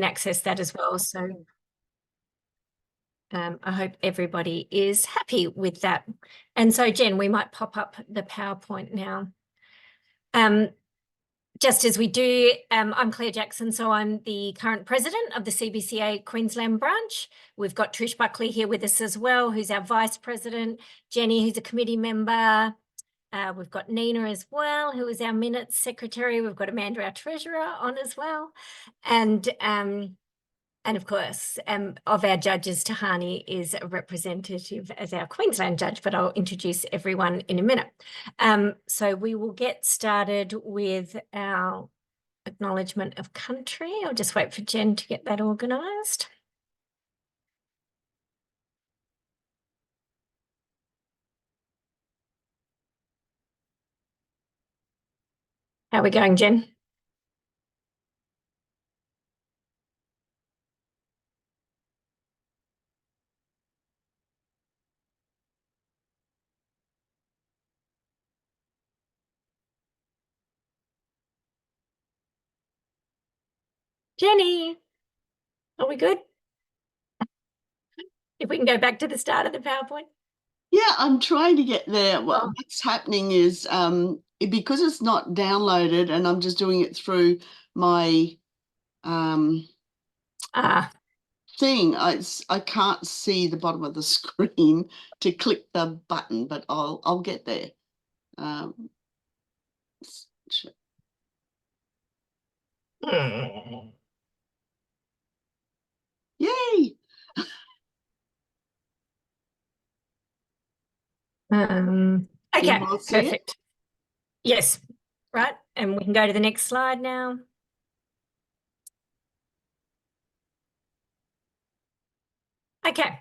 access that as well. So I hope everybody is happy with that. And so, Jen, we might pop up the PowerPoint now. Just as we do, I'm Claire Jackson, so I'm the current president of the CBCA Queensland branch. We've got Trish Buckley here with us as well, who's our vice president, Jenny, who's a committee member. We've got Nina as well, who is our minutes secretary. We've got Amanda, our treasurer, on as well. And of course, of our judges, Tehani is a representative as our Queensland judge, but I'll introduce everyone in a minute. So we will get started with our acknowledgement of country. I'll just wait for Jen to get that organised. How are we going, Jen? Jenny, are we good? If we can go back to the start of the PowerPoint. Yeah, I'm trying to get there. What's happening is because it's not downloaded and I'm just doing it through my thing, I can't see the bottom of the screen to click the button, but I'll get there. Yay! Okay, perfect. Yes, right. And we can go to the next slide now. Okay.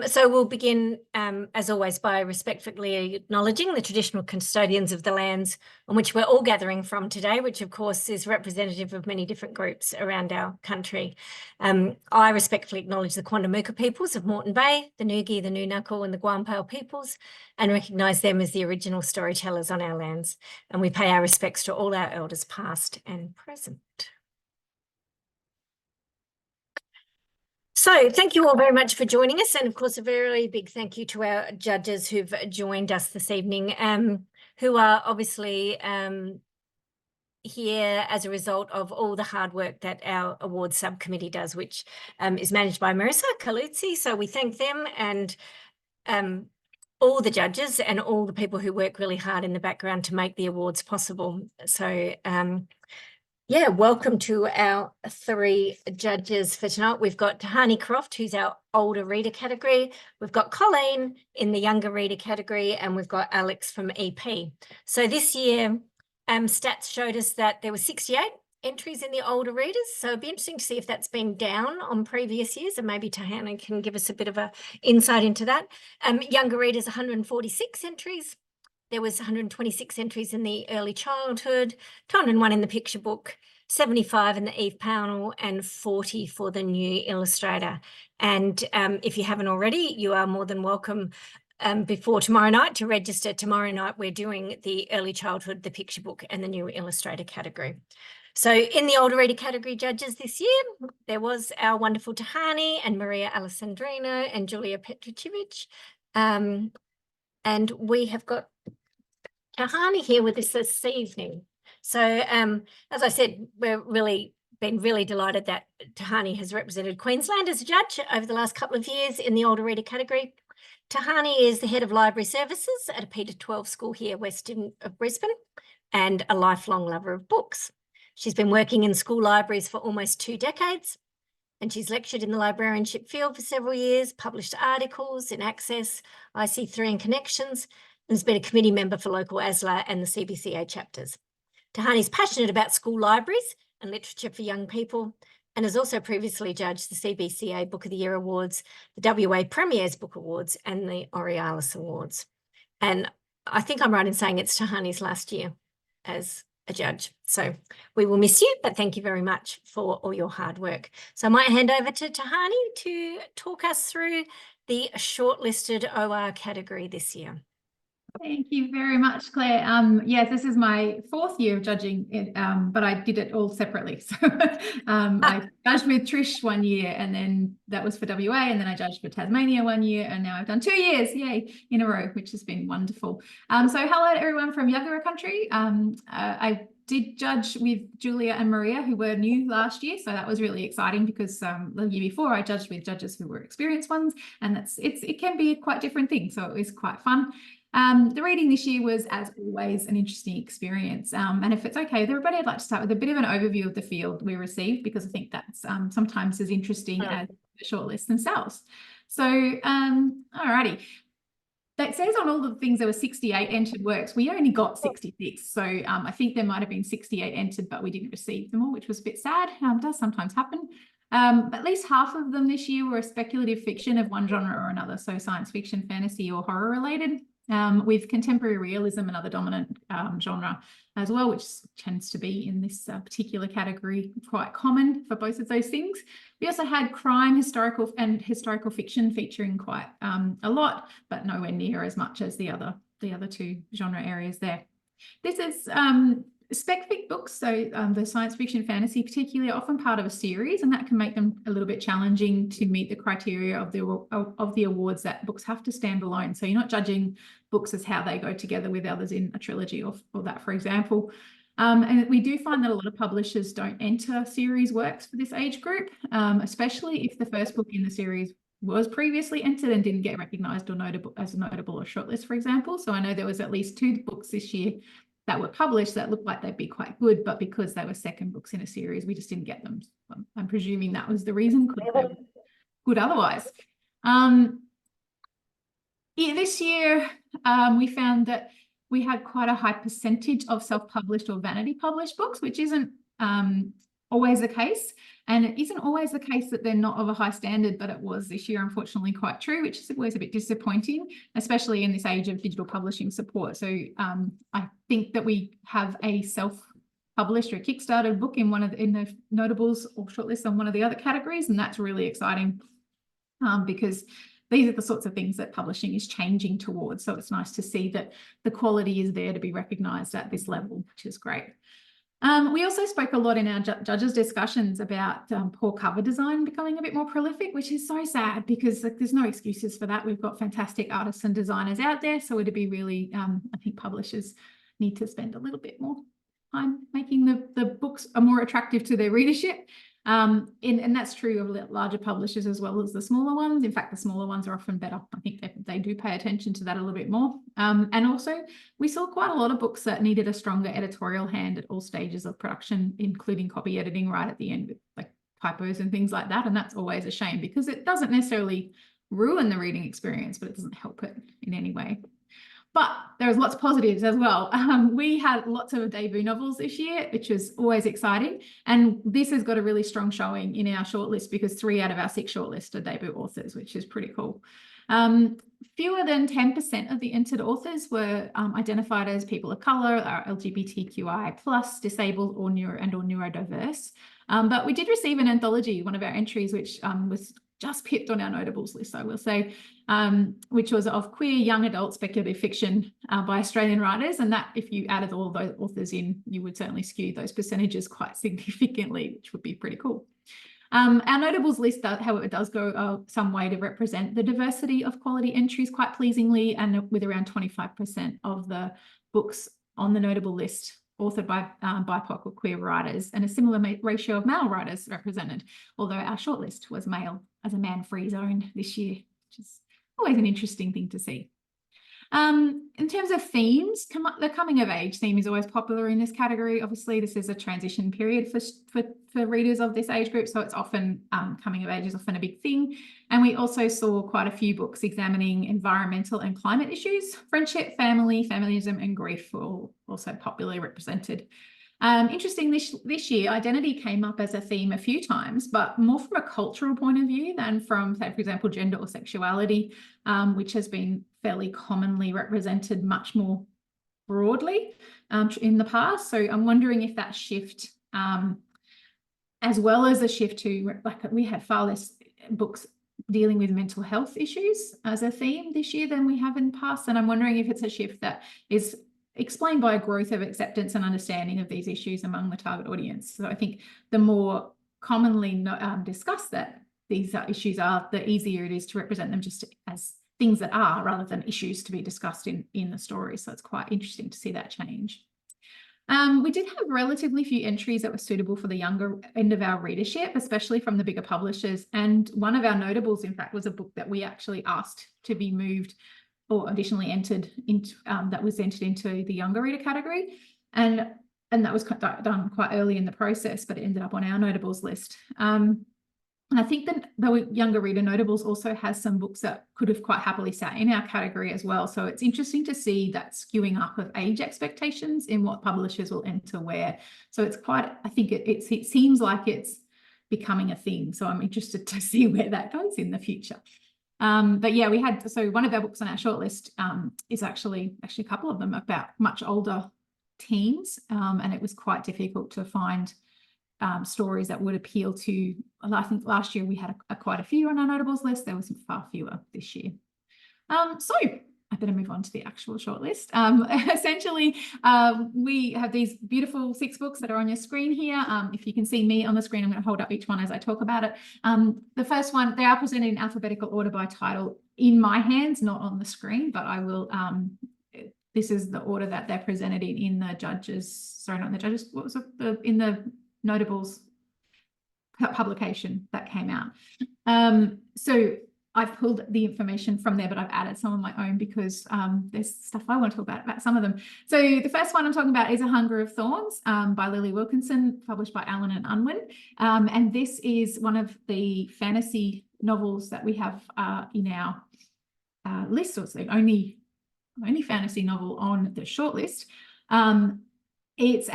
So we'll begin, as always, by respectfully acknowledging the traditional custodians of the lands on which we're all gathering from today, which of course is representative of many different groups around our country. I respectfully acknowledge the Quandamooka peoples of Moreton Bay, the Ngugi, the Nunakal and the Guampale peoples, and recognise them as the original storytellers on our lands. And we pay our respects to all our elders past and present. So thank you all very much for joining us. And of course, a very big thank you to our judges who've joined us this evening, who are obviously here as a result of all the hard work that our awards subcommittee does, which is managed by Marissa Caluzzi. So we thank them and all the judges and all the people who work really hard in the background to make the awards possible. So yeah, welcome to our three judges for tonight. We've got Tehani Croft, who's our older reader category. We've got Colleen in the younger reader category, and we've got Alex from EP. So this year, stats showed us that there were 68 entries in the older readers. So it'd be interesting to see if that's been down on previous years, and maybe Tehani can give us a bit of an insight into that. Younger readers, 146 entries. There was 126 entries in the early childhood, 201 in the picture book, 75 in the Eve Pownall, and 40 for the new illustrator. And if you haven't already, you are more than welcome before tomorrow night to register. Tomorrow night, we're doing the early childhood, the picture book, and the new illustrator category. So in the older reader category judges this year, there was our wonderful Tehani and Maria Alessandrino and Julia Petrocevic. And we have got Tehani here with us this evening. So as I said, we're been really delighted that Tehani has represented Queensland as a judge over the last couple of years in the older reader category. Tehani is the head of library services at a P-12 school here west of Brisbane and a lifelong lover of books. She's been working in school libraries for almost 2 decades, and she's lectured in the librarianship field for several years, published articles in Access, IC3 and Connections, and has been a committee member for local ASLA and the CBCA chapters. Tehani is passionate about school libraries and literature for young people, and has also previously judged the CBCA Book of the Year Awards, the WA Premier's Book Awards, and the Aurealis Awards. And I think I'm right in saying it's Tehani's last year as a judge. So we will miss you, but thank you very much for all your hard work. So I might hand over to Tehani to talk us through the shortlisted OR category this year. Thank you very much, Claire. Yes, this is my 4th year of judging it, but I did it all separately. So I judged with Trish 1 year, and then that was for WA, and then I judged for Tasmania 1 year, and now I've done 2 years, yay, in a row, which has been wonderful. So hello to everyone from Yagara country. I did judge with Julia and Maria, who were new last year, so that was really exciting because the year before I judged with judges who were experienced ones, and it can be quite different things, so it was quite fun. The reading this year was, as always, an interesting experience. And if it's okay with everybody, I'd like to start with a bit of an overview of the field we received, because I think that's sometimes as interesting as the shortlists themselves. So, alrighty. That says on all the things there were 68 entered works. We only got 66. So I think there might have been 68 entered, but we didn't receive them all, which was a bit sad. Does sometimes happen. At least half of them this year were speculative fiction of one genre or another. So science fiction, fantasy, or horror related. With contemporary realism, another dominant genre as well, which tends to be in this particular category quite common for both of those things. We also had crime, historical fiction featuring quite a lot, but nowhere near as much as the other 2 genre areas there. This is spec fic books, so the science fiction fantasy particularly are often part of a series, and that can make them a little bit challenging to meet the criteria of the awards that books have to stand alone. So you're not judging books as how they go together with others in a trilogy or that, for example. And we do find that a lot of publishers don't enter series works for this age group, especially if the first book in the series was previously entered and didn't get recognised or notable as a notable or shortlist, for example. So I know there was at least 2 books this year that were published that looked like they'd be quite good, but because they were second books in a series, we just didn't get them. I'm presuming that was the reason, because they were good otherwise. This year, we found that we had quite a high percentage of self-published or vanity published books, which isn't always the case. And it isn't always the case that they're not of a high standard, but it was this year, unfortunately, quite true, which is always a bit disappointing, especially in this age of digital publishing support. So I think that we have a self-published or Kickstarter book in the notables or shortlists on one of the other categories, and that's really exciting because these are the sorts of things that publishing is changing towards. So it's nice to see that the quality is there to be recognised at this level, which is great. We also spoke a lot in our judges' discussions about poor cover design becoming a bit more prolific, which is so sad because there's no excuses for that. We've got fantastic artists and designers out there. So it'd be really, I think publishers need to spend a little bit more time making the books more attractive to their readership. And that's true of larger publishers as well as the smaller ones. In fact, the smaller ones are often better. I think they do pay attention to that a little bit more. And also, we saw quite a lot of books that needed a stronger editorial hand at all stages of production, including copy editing right at the end with like typos and things like that. And that's always a shame because it doesn't necessarily ruin the reading experience, but it doesn't help it in any way. But there's lots of positives as well. We had lots of debut novels this year, which was always exciting. And this has got a really strong showing in our shortlist because 3 out of our 6 shortlists are debut authors, which is pretty cool. Fewer than 10% of the entered authors were identified as people of colour, LGBTQI+, disabled or neurodiverse. But we did receive an anthology, one of our entries, which was just pipped on our notables list, I will say, which was of queer young adult speculative fiction by Australian writers. And that if you added all those authors in, you would certainly skew those percentages quite significantly, which would be pretty cool. Our notables list, however, does go some way to represent the diversity of quality entries quite pleasingly, and with around 25% of the books on the notable list authored by BIPOC or queer writers, and a similar ratio of male writers represented, although our shortlist was male as a man-free zone this year, which is always an interesting thing to see. In terms of themes, the coming of age theme is always popular in this category. Obviously, this is a transition period for readers of this age group, so it's often coming of age is often a big thing. And we also saw quite a few books examining environmental and climate issues. Friendship, family, feminism, and grief were also popularly represented. Interesting, this year, identity came up as a theme a few times, but more from a cultural point of view than from, say, for example, gender or sexuality, which has been fairly commonly represented much more broadly in the past. So I'm wondering if that shift, as well as a shift to, like we had far less books dealing with mental health issues as a theme this year than we have in the past. And I'm wondering if it's a shift that is explained by a growth of acceptance and understanding of these issues among the target audience. So I think the more commonly discussed that these issues are, the easier it is to represent them just as things that are, rather than issues to be discussed in the story. So it's quite interesting to see that change. We did have relatively few entries that were suitable for the younger end of our readership, especially from the bigger publishers. And one of our notables, in fact, was a book that we actually asked to be moved or additionally entered into, that was entered into the younger reader category. And that was done quite early in the process, but it ended up on our notables list. And I think that the younger reader notables also has some books that could have quite happily sat in our category as well. So it's interesting to see that skewing up of age expectations in what publishers will enter where. So it's quite, I think it seems like it's becoming a thing. So I'm interested to see where that goes in the future. But yeah, we had, so one of our books on our shortlist is actually a couple of them about much older teens. And it was quite difficult to find stories that would appeal to, I think last year we had quite a few on our notables list. There was far fewer this year. So I better move on to the actual shortlist. Essentially, we have these beautiful 6 books that are on your screen here. If you can see me on the screen, I'm going to hold up each one as I talk about it. The first one, they are presented in alphabetical order by title in my hands, not on the screen, but I will, this is the order that they're presented in the judges, sorry, not in the judges, what was it? In the notables publication that came out. So I've pulled the information from there, but I've added some of my own because there's stuff I want to talk about some of them. So the first one I'm talking about is A Hunger of Thorns by Lily Wilkinson, published by Allen and Unwin. And this is one of the fantasy novels that we have in our list. So it's the only fantasy novel on the shortlist. It's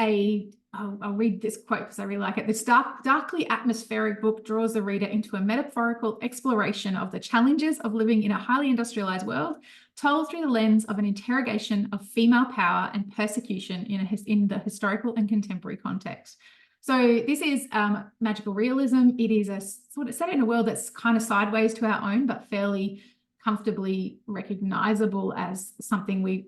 I'll read this quote because I really like it. This darkly atmospheric book draws the reader into a metaphorical exploration of the challenges of living in a highly industrialized world, told through the lens of an interrogation of female power and persecution in the historical and contemporary context. So this is magical realism. It is a sort of set in a world that's kind of sideways to our own, but fairly comfortably recognizable as something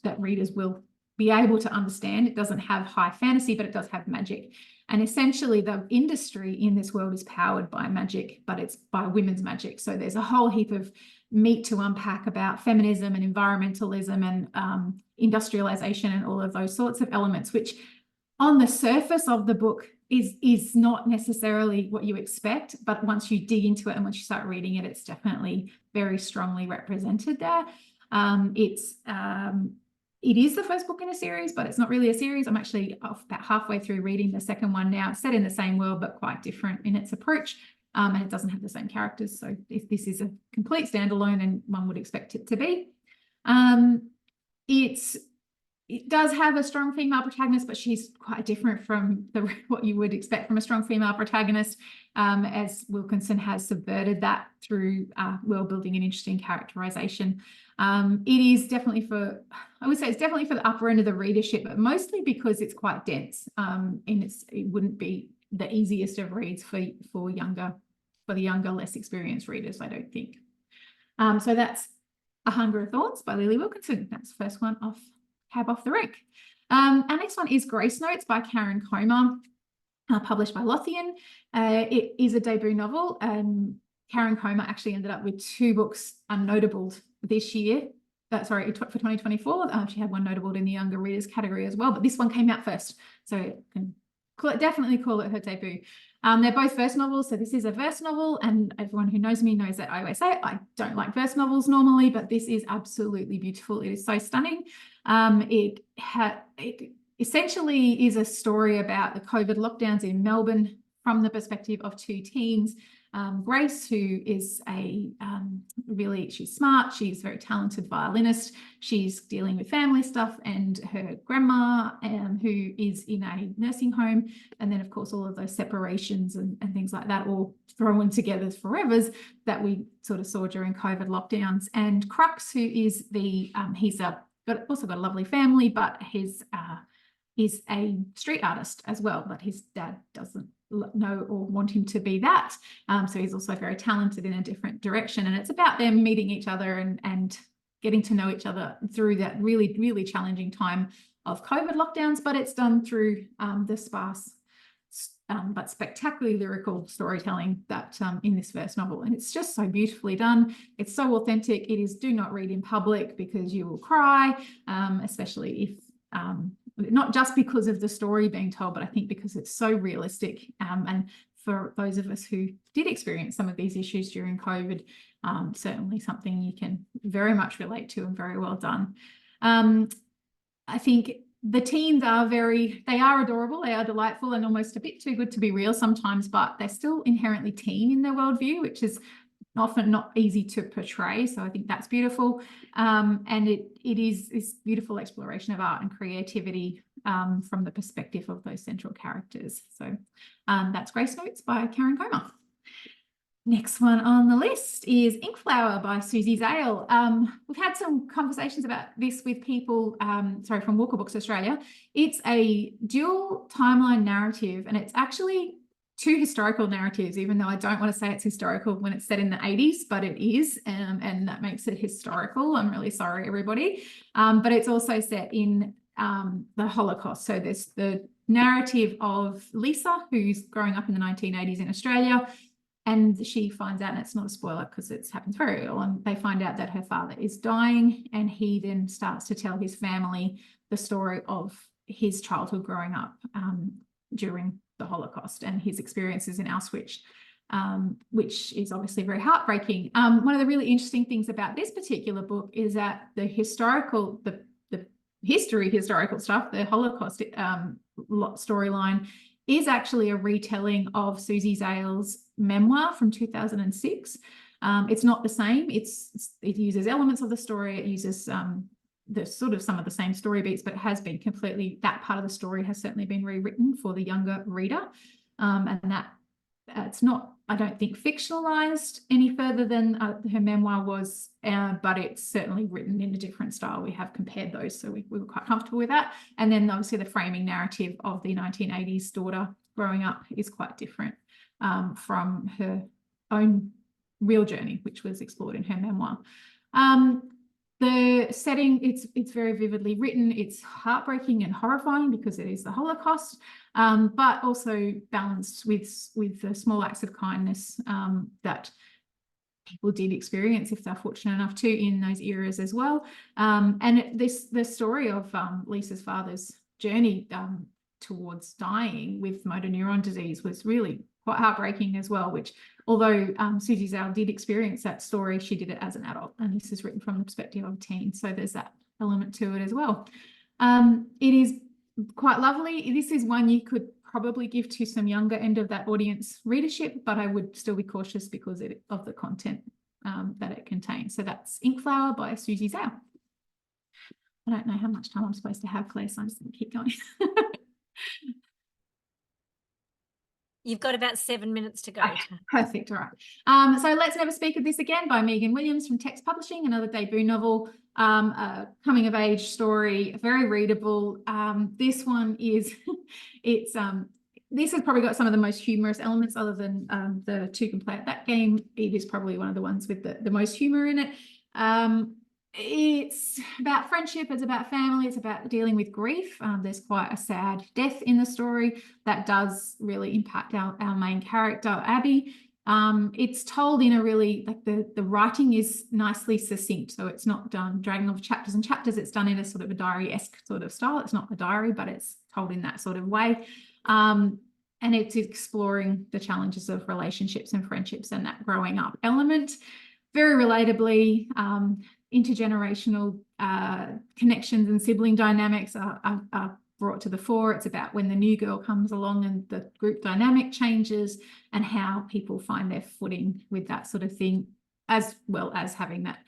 that readers will be able to understand. It doesn't have high fantasy, but it does have magic. And essentially the industry in this world is powered by magic, but it's by women's magic. So there's a whole heap of meat to unpack about feminism and environmentalism and industrialization and all of those sorts of elements, which on the surface of the book is not necessarily what you expect, but once you dig into it and once you start reading it, it's definitely very strongly represented there. It is the first book in a series, but it's not really a series. I'm actually about halfway through reading the second one now. It's set in the same world, but quite different in its approach. And it doesn't have the same characters. So if this is a complete standalone, and one would expect it to be. It does have a strong female protagonist, but she's quite different from what you would expect from a strong female protagonist, as Wilkinson has subverted that through world building and interesting characterization. It is definitely I would say it's definitely for the upper end of the readership, but mostly because it's quite dense, and it wouldn't be the easiest of reads for the younger, less experienced readers, I don't think. So that's A Hunger of Thorns by Lily Wilkinson. That's the first one off the rank. Our next one is Grace Notes by Karen Comer, published by Lothian. It is a debut novel. Karen Comer actually ended up with 2 books unnotabled this year. For 2024. She had one notabled in the younger readers category as well, but this one came out first. So you can definitely call it her debut. They're both verse novels. So this is a verse novel, and everyone who knows me knows that I always say I don't like verse novels normally, but this is absolutely beautiful. It is so stunning. It essentially is a story about the COVID lockdowns in Melbourne from the perspective of 2 teens. Grace, who is she's smart, she's a very talented violinist, she's dealing with family stuff, and her grandma, who is in a nursing home, and then of course all of those separations and things like that all thrown together as forevers that we sort of saw during COVID lockdowns. And Crux, who is he's also got a lovely family, but is a street artist as well, but his dad doesn't know or want him to be that. So he's also very talented in a different direction, and it's about them meeting each other and getting to know each other through that really, really challenging time of COVID lockdowns, but it's done through the sparse but spectacularly lyrical storytelling that in this first novel. And it's just so beautifully done. It's so authentic. It is do not read in public because you will cry, especially if not just because of the story being told, but I think because it's so realistic. And for those of us who did experience some of these issues during COVID, certainly something you can very much relate to and very well done. I think the teens are they are adorable, they are delightful and almost a bit too good to be real sometimes, but they're still inherently teen in their worldview, which is often not easy to portray. So I think that's beautiful. And it is this beautiful exploration of art and creativity from the perspective of those central characters. So that's Grace Notes by Karen Comer. Next one on the list is Inkflower by Susie Zale. We've had some conversations about this with people, from Walker Books Australia. It's a dual timeline narrative, and it's actually two historical narratives, even though I don't want to say it's historical when it's set in the 80s, but it is, and that makes it historical. I'm really sorry, everybody. But it's also set in the Holocaust. So there's the narrative of Lisa, who's growing up in the 1980s in Australia, and she finds out, and it's not a spoiler because it happens very early on, they find out that her father is dying, and he then starts to tell his family the story of his childhood growing up during the Holocaust and his experiences in Auschwitz, which is obviously very heartbreaking. One of the really interesting things about this particular book is that the historical stuff, the Holocaust storyline, is actually a retelling of Susie Zale's memoir from 2006. It's not the same. It uses elements of the story. It uses the sort of some of the same story beats, but it has been completely, that part of the story has certainly been rewritten for the younger reader. And that it's not, I don't think, fictionalized any further than her memoir was, but it's certainly written in a different style. We have compared those, so we were quite comfortable with that. And then obviously the framing narrative of the 1980s daughter growing up is quite different from her own real journey, which was explored in her memoir. The setting, it's very vividly written. It's heartbreaking and horrifying because it is the Holocaust, but also balanced with the small acts of kindness that people did experience, if they're fortunate enough to, in those eras as well. And the story of Lisa's father's journey towards dying with motor neuron disease was really quite heartbreaking as well, which, although Susie Zale did experience that story, she did it as an adult, and this is written from the perspective of a teen, so there's that element to it as well. It is quite lovely. This is one you could probably give to some younger end of that audience readership, but I would still be cautious because of the content that it contains. So that's Inkflower by Susie Zale. I don't know how much time I'm supposed to have, Claire, so I'm just going to keep going. You've got about 7 minutes to go. Okay, perfect. All right. So Let's Never Speak of This Again by Megan Williams from Text Publishing, another debut novel, a coming of age story, very readable. This one is, this has probably got some of the most humorous elements other than the Two Can Play at That Game. It is probably one of the ones with the most humor in it. It's about friendship, it's about family, it's about dealing with grief. There's quite a sad death in the story that does really impact our main character, Abby. It's told in a really, like the writing is nicely succinct, so it's not done dragging off chapters and chapters. It's done in a sort of a diary-esque sort of style. It's not a diary, but it's told in that sort of way. And it's exploring the challenges of relationships and friendships and that growing up element. Very relatably, intergenerational connections and sibling dynamics are brought to the fore. It's about when the new girl comes along and the group dynamic changes and how people find their footing with that sort of thing, as well as having that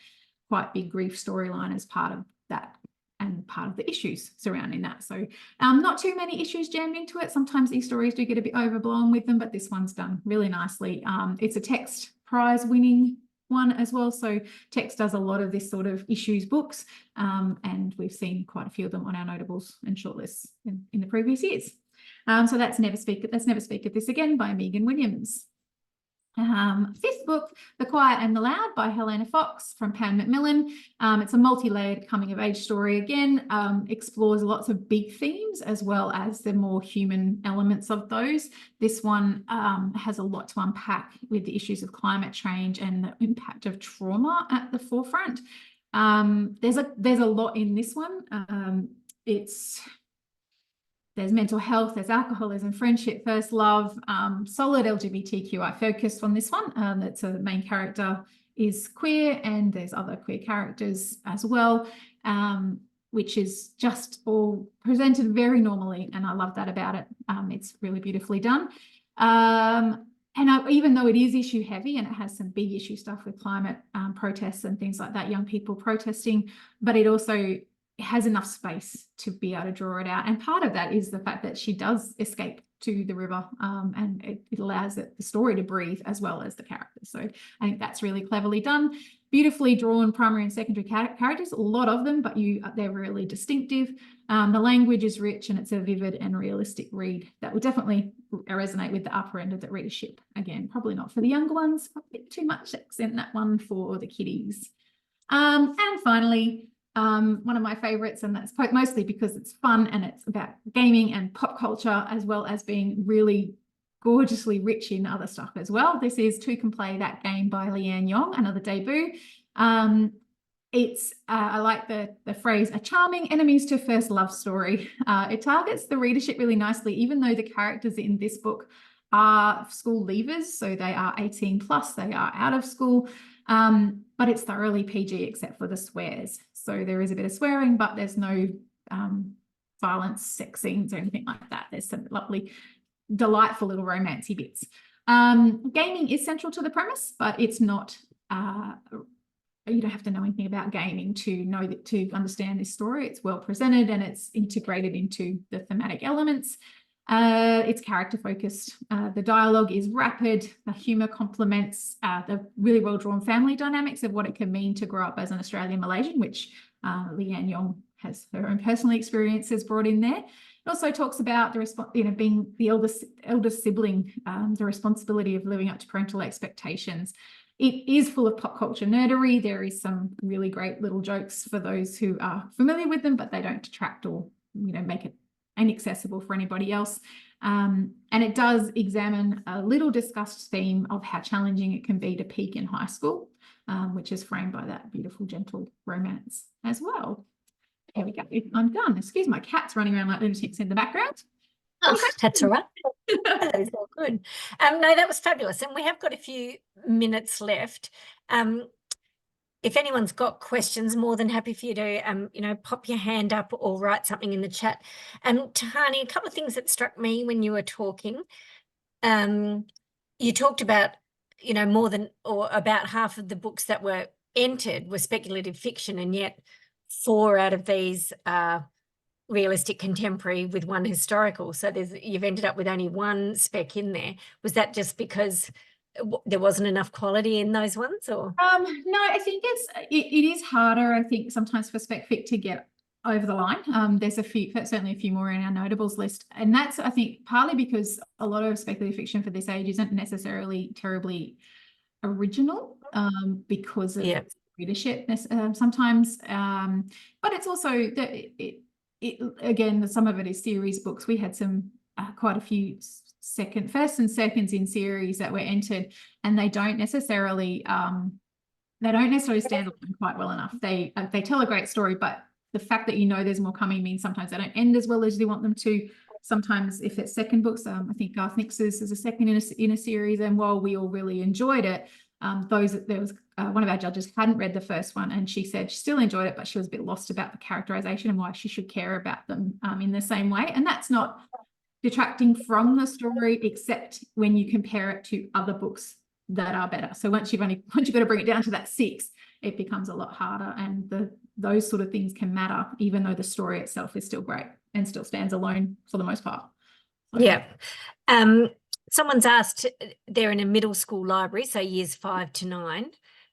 quite big grief storyline as part of that and part of the issues surrounding that. So not too many issues jammed into it. Sometimes these stories do get a bit overblown with them, but this one's done really nicely. It's a Text prize winning one as well, so Text does a lot of this sort of issues books, and we've seen quite a few of them on our notables and shortlists in the previous years. So that's Never Speak of This Again by Megan Williams. Fifth book, The Quiet and the Loud by Helena Fox from Pam Macmillan. It's a multi-layered coming-of-age story. Again, explores lots of big themes as well as the more human elements of those. This one has a lot to unpack with the issues of climate change and the impact of trauma at the forefront. There's a lot in this one. There's mental health, there's alcoholism, friendship, first love, solid LGBTQI focused on this one. That's a main character is queer, and there's other queer characters as well, which is just all presented very normally, and I love that about it. It's really beautifully done. Even though it is issue heavy and it has some big issue stuff with climate protests and things like that, young people protesting, but it also has enough space to be able to draw it out. And part of that is the fact that she does escape to the river, and it allows the story to breathe as well as the characters. So I think that's really cleverly done. Beautifully drawn primary and secondary characters, a lot of them, but they're really distinctive. The language is rich and it's a vivid and realistic read that will definitely resonate with the upper end of the readership. Again, probably not for the younger ones, a bit too much sex in that one for the kiddies. And finally, one of my favorites, and that's mostly because it's fun and it's about gaming and pop culture, as well as being really gorgeously rich in other stuff as well. This is Two Can Play That Game by Leanne Yong, another debut. I like the phrase, a charming enemies to first love story. It targets the readership really nicely, even though the characters in this book are school leavers, so they are 18 plus, they are out of school, but it's thoroughly PG except for the swears. So there is a bit of swearing, but there's no violence, sex scenes or anything like that. There's some lovely, delightful little romancy bits. Gaming is central to the premise, but it's not, you don't have to know anything about gaming to understand this story. It's well presented and it's integrated into the thematic elements. It's character focused. The dialogue is rapid. The humour complements the really well drawn family dynamics of what it can mean to grow up as an Australian Malaysian, which Leanne Yong has her own personal experiences brought in there. It also talks about being the eldest sibling, the responsibility of living up to parental expectations. It is full of pop culture nerdery. There is some really great little jokes for those who are familiar with them, but they don't detract or make it inaccessible for anybody else. And it does examine a little discussed theme of how challenging it can be to peak in high school, which is framed by that beautiful, gentle romance as well. Here we go. I'm done. Excuse my cat's running around like lunatics in the background. Oh, that's all right. That is all good. No, that was fabulous. And we have got a few minutes left. If anyone's got questions, more than happy for you to, pop your hand up or write something in the chat. Tehani, a couple of things that struck me when you were talking. You talked about, more than or about half of the books that were entered were speculative fiction, and yet 4 out of these are realistic contemporary with 1 historical. So you've ended up with only 1 spec in there. Was that just because there wasn't enough quality in those ones, or? No, I think it is harder, I think, sometimes for spec fic to get over the line. There's certainly a few more in our notables list, and that's, I think, partly because a lot of speculative fiction for this age isn't necessarily terribly original, because of readership sometimes, but it's also that again, some of it is series books. We had some quite a few first and seconds in series that were entered, and they don't necessarily stand alone quite well enough. They tell a great story, but the fact that there's more coming means sometimes they don't end as well as you want them to. Sometimes if it's second books, I think Garth Nix's is a second in a series, and while we all really enjoyed it, there was one of our judges hadn't read the first one, and she said she still enjoyed it, but she was a bit lost about the characterization and why she should care about them in the same way. And that's not detracting from the story, except when you compare it to other books that are better. So once you've got to bring it down to that 6, it becomes a lot harder, and those sort of things can matter, even though the story itself is still great and still stands alone for the most part. So. Yeah. Someone's asked, they're in a middle school library, so years 5 to 9.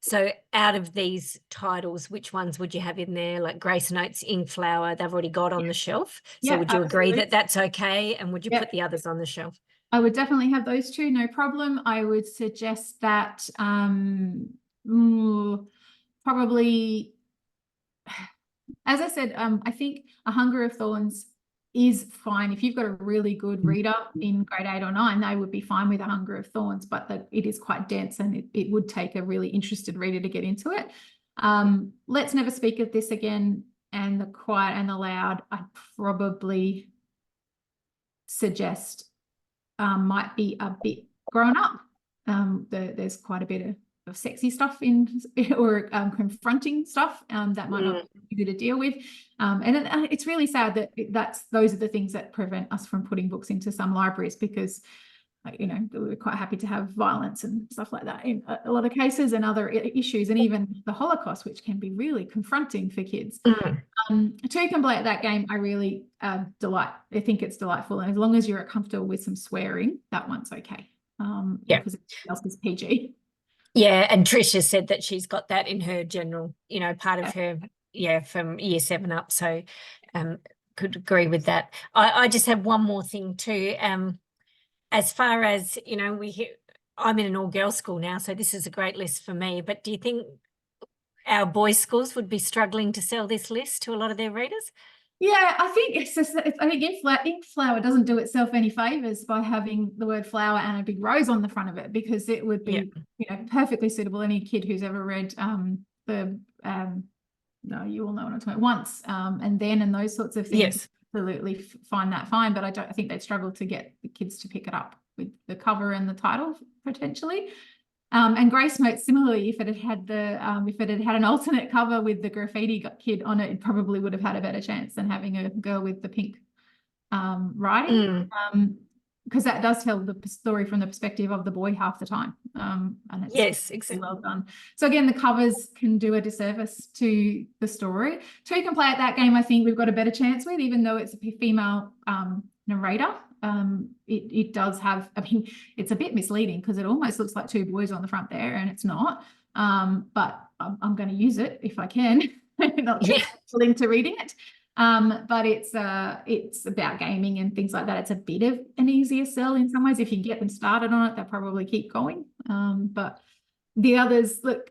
So out of these titles, which ones would you have in there? Like Grace Notes, Ink Flower, they've already got on the shelf. So Yeah, would you agree absolutely. that that's okay? And would you Yeah. put the others on the shelf? I would definitely have those two, no problem. I would suggest that probably, as I said, I think A Hunger of Thorns is fine. If you've got a really good reader in grade 8 or 9, they would be fine with A Hunger of Thorns, but it is quite dense and it would take a really interested reader to get into it. Let's Never Speak of This Again and The Quiet and the Loud, I probably suggest might be a bit grown up. There's quite a bit of sexy stuff in or confronting stuff that might not be easy to deal with. And it's really sad that those are the things that prevent us from putting books into some libraries, because you know, we're quite happy to have violence and stuff like that in a lot of cases, and other issues, and even the Holocaust, which can be really confronting for kids. To complete that game, I really I think it's delightful, and as long as you're comfortable with some swearing, that one's okay. Because everything else is PG. Yeah, and Tricia said that she's got that in her general, you know, part of her, from year 7 up. So could agree with that. I just have one more thing too. As far as, you know, I'm in an all-girls school now, so this is a great list for me. But do you think our boys' schools would be struggling to sell this list to a lot of their readers? Yeah, I think I think Ink Flower doesn't do itself any favors by having the word flower and a big rose on the front of it, because it would be, you know, perfectly suitable. Any kid who's ever read no, you all know what I'm talking about, Once and Then, and those sorts of things. Yes. Absolutely find that fine, but I think they'd struggle to get the kids to pick it up with the cover and the title potentially. And Grace Notes, similarly, if it had an alternate cover with the graffiti kid on it, it probably would have had a better chance than having a girl with the pink writing, because that does tell the story from the perspective of the boy half the time. And it's exactly well done. So again, the covers can do a disservice to the story. Two can play at that game, I think we've got a better chance with, even though it's a female narrator. It does have, I mean, it's a bit misleading because it almost looks like 2 boys on the front there, and it's not. But I'm going to use it if I can, not into reading it. But it's about gaming and things like that. It's a bit of an easier sell in some ways. If you get them started on it, they'll probably keep going. But the others, look,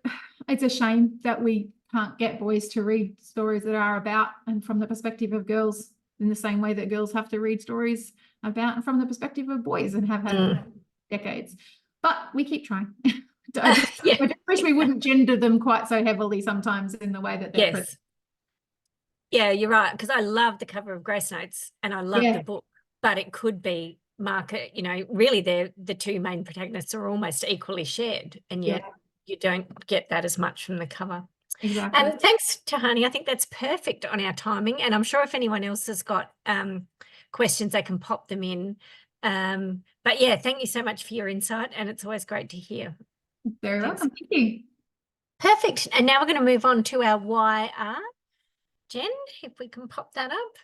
it's a shame that we can't get boys to read stories that are about and from the perspective of girls, in the same way that girls have to read stories about and from the perspective of boys, and have had decades. But we keep trying. I just wish we wouldn't gender them quite so heavily sometimes in the way that they're present. Yeah, you're right, because I love the cover of Grace Notes and I love the book, but it could be market, you know, really the 2 main protagonists are almost equally shared, and yet you don't get that as much from the cover. Exactly. And thanks, Tehani. I think that's perfect on our timing, and I'm sure if anyone else has got questions, they can pop them in. But yeah, thank you so much for your insight, and it's always great to hear. Very welcome. Thank you. Perfect. And now we're going to move on to our YR. Jen, if we can pop that up.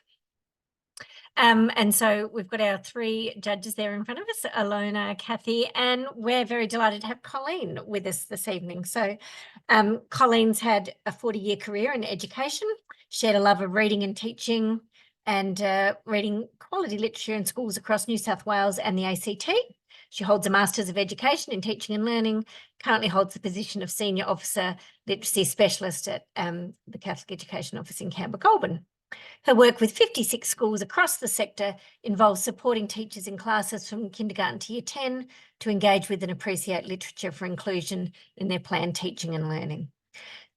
And so we've got our 3 judges there in front of us, Alona, Kathy, and we're very delighted to have Colleen with us this evening. So Colleen's had a 40-year career in education, shared a love of reading and teaching, and reading quality literature in schools across New South Wales and the ACT. She holds a Masters of Education in Teaching and Learning, currently holds the position of Senior Officer Literacy Specialist at the Catholic Education Office in Canberra-Goulburn. Her work with 56 schools across the sector involves supporting teachers in classes from kindergarten to year 10 to engage with and appreciate literature for inclusion in their planned teaching and learning.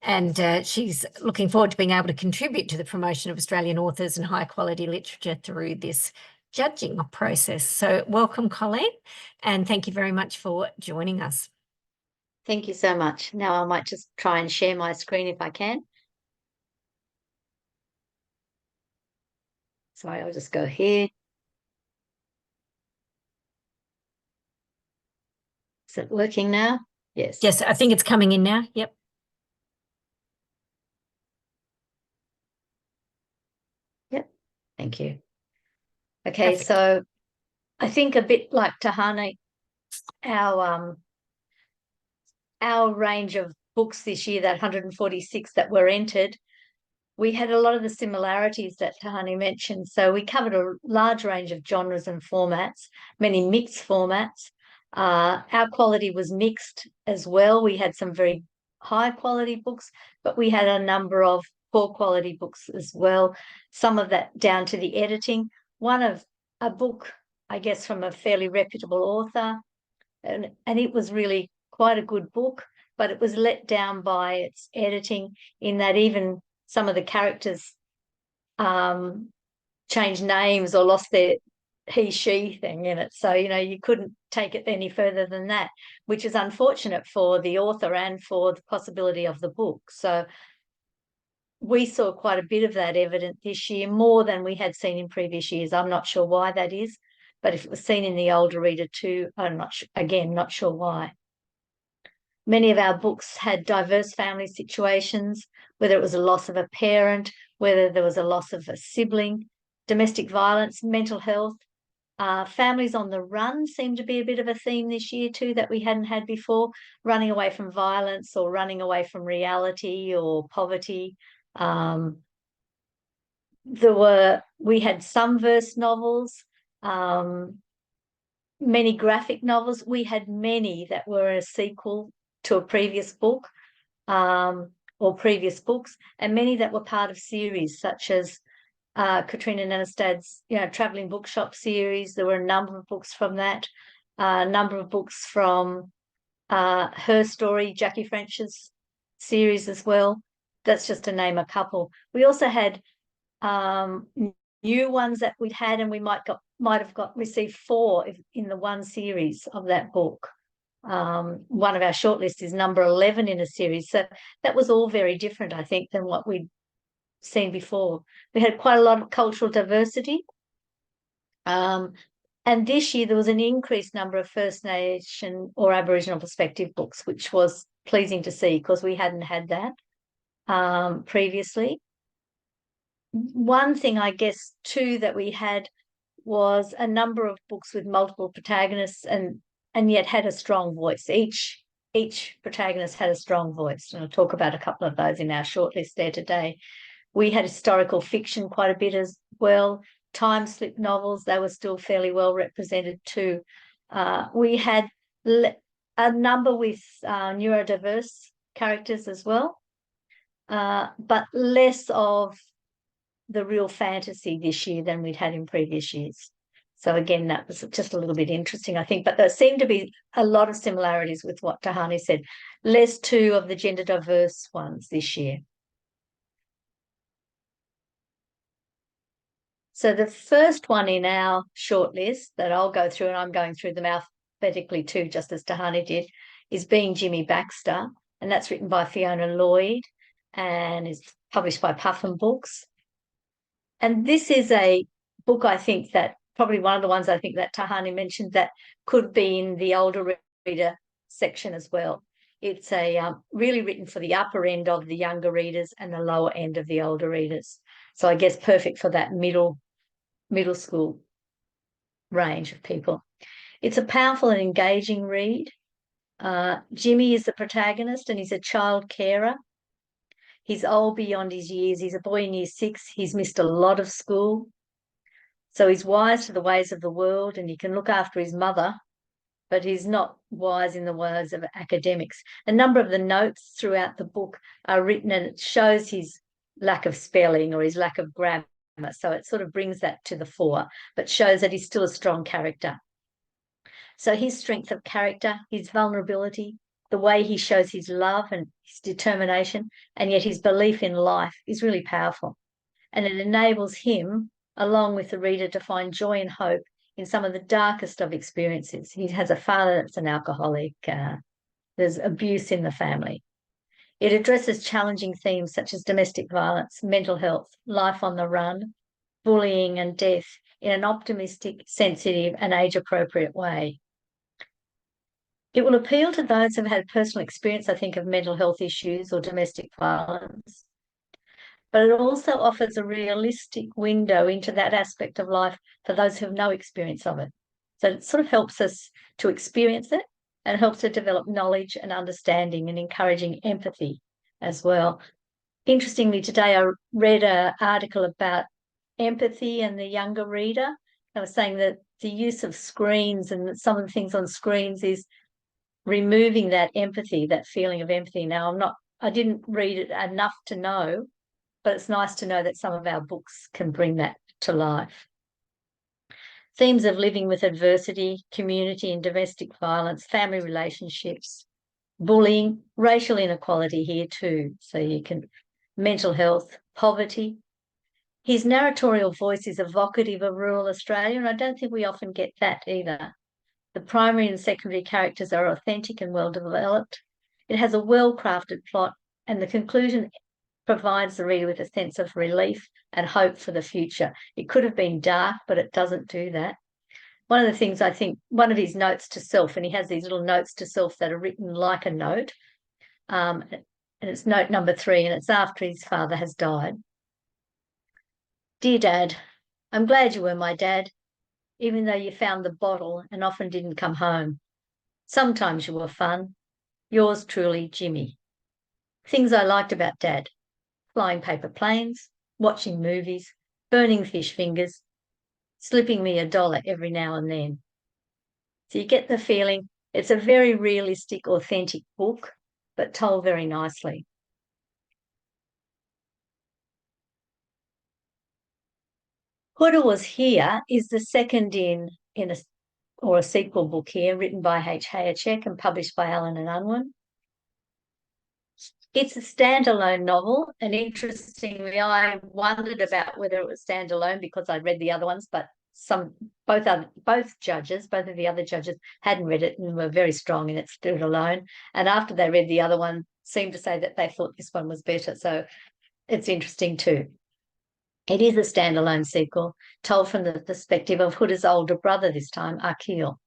And she's looking forward to being able to contribute to the promotion of Australian authors and high quality literature through this judging process. So welcome, Colleen, and thank you very much for joining us. Thank you so much. Now I might just try and share my screen if I can. Sorry, I'll just go here. Is it working now? Yes. Yes, I think it's coming in now. Yep. Yep. Thank you. Okay, Perfect. so I think a bit like Tehani, our range of books this year, that 146 that were entered, we had a lot of the similarities that Tehani mentioned. So we covered a large range of genres and formats, many mixed formats. Our quality was mixed as well. We had some very high quality books, but we had a number of poor quality books as well. Some of that down to the editing. One of a book, I guess, from a fairly reputable author, and it was really quite a good book, but it was let down by its editing, in that even some of the characters changed names or lost their he, she thing in it. So, you couldn't take it any further than that, which is unfortunate for the author and for the possibility of the book. So we saw quite a bit of that evident this year, more than we had seen in previous years. I'm not sure why that is, but if it was seen in the older reader too, I'm not sure why. Many of our books had diverse family situations, whether it was a loss of a parent, whether there was a loss of a sibling, domestic violence, mental health. Families on the run seemed to be a bit of a theme this year too that we hadn't had before, running away from violence or running away from reality or poverty. We had some verse novels, many graphic novels. We had many that were a sequel to a previous book or previous books, and many that were part of series, such as Katrina Nenestad's traveling bookshop series. There were a number of books from that, a number of books from her story, Jackie French's series as well. That's just to name a couple. We also had new ones that we'd had, and we might have received 4 in the one series of that book. One of our shortlists is number 11 in a series. So that was all very different, I think, than what we'd seen before. We had quite a lot of cultural diversity. And this year there was an increased number of First Nation or Aboriginal perspective books, which was pleasing to see because we hadn't had that previously. One thing, I guess, too, that we had was a number of books with multiple protagonists and yet had a strong voice. Each protagonist had a strong voice, and I'll talk about a couple of those in our shortlist there today. We had historical fiction quite a bit as well. Time slip novels, they were still fairly well represented too. We had a number with neurodiverse characters as well, but less of the real fantasy this year than we'd had in previous years. So again, that was just a little bit interesting, I think. But there seemed to be a lot of similarities with what Tehani said. Less too of the gender diverse ones this year. So the first one in our shortlist that I'll go through, and I'm going through them alphabetically too, just as Tehani did, is Being Jimmy Baxter, and that's written by Fiona Lloyd and is published by Puffin Books. And this is a book, I think, that probably one of the ones I think that Tehani mentioned that could be in the older reader section as well. It's really written for the upper end of the younger readers and the lower end of the older readers. So I guess perfect for that middle school range of people. It's a powerful and engaging read. Jimmy is the protagonist, and he's a child carer. He's old beyond his years. He's a boy in year 6. He's missed a lot of school. So he's wise to the ways of the world, and he can look after his mother, but he's not wise in the ways of academics. A number of the notes throughout the book are written, and it shows his lack of spelling or his lack of grammar. So it sort of brings that to the fore, but shows that he's still a strong character. So his strength of character, his vulnerability, the way he shows his love and his determination, and yet his belief in life is really powerful. And it enables him, along with the reader, to find joy and hope in some of the darkest of experiences. He has a father that's an alcoholic. There's abuse in the family. It addresses challenging themes such as domestic violence, mental health, life on the run, bullying and death in an optimistic, sensitive and age-appropriate way. It will appeal to those who have had personal experience, I think, of mental health issues or domestic violence. But it also offers a realistic window into that aspect of life for those who have no experience of it. So it sort of helps us to experience it and helps to develop knowledge and understanding and encouraging empathy as well. Interestingly, today I read an article about empathy and the younger reader. I was saying that the use of screens and some of the things on screens is removing that empathy, that feeling of empathy. Now, I didn't read it enough to know, but it's nice to know that some of our books can bring that to life. Themes of living with adversity, community and domestic violence, family relationships, bullying, racial inequality here too. So you can, mental health, poverty. His narratorial voice is evocative of rural Australia, and I don't think we often get that either. The primary and secondary characters are authentic and well developed. It has a well-crafted plot, and the conclusion provides the reader with a sense of relief and hope for the future. It could have been dark, but it doesn't do that. One of the things, I think, one of his notes to self, and he has these little notes to self that are written like a note, and it's note number 3, and it's after his father has died. Dear Dad, I'm glad you were my dad, even though you found the bottle and often didn't come home. Sometimes you were fun. Yours truly, Jimmy. Things I liked about Dad: flying paper planes, watching movies, burning fish fingers, slipping me $1 every now and then. So you get the feeling it's a very realistic, authentic book, but told very nicely. Huda Was Here is the second in a sequel book here, written by H. Hayacek and published by Allen and Unwin. It's a standalone novel, and interestingly, I wondered about whether it was standalone because I'd read the other ones, but both of the other judges hadn't read it and were very strong in it stood alone. And after they read the other one, seemed to say that they thought this one was better. So it's interesting too. It is a standalone sequel, told from the perspective of Huda's older brother this time, Akil.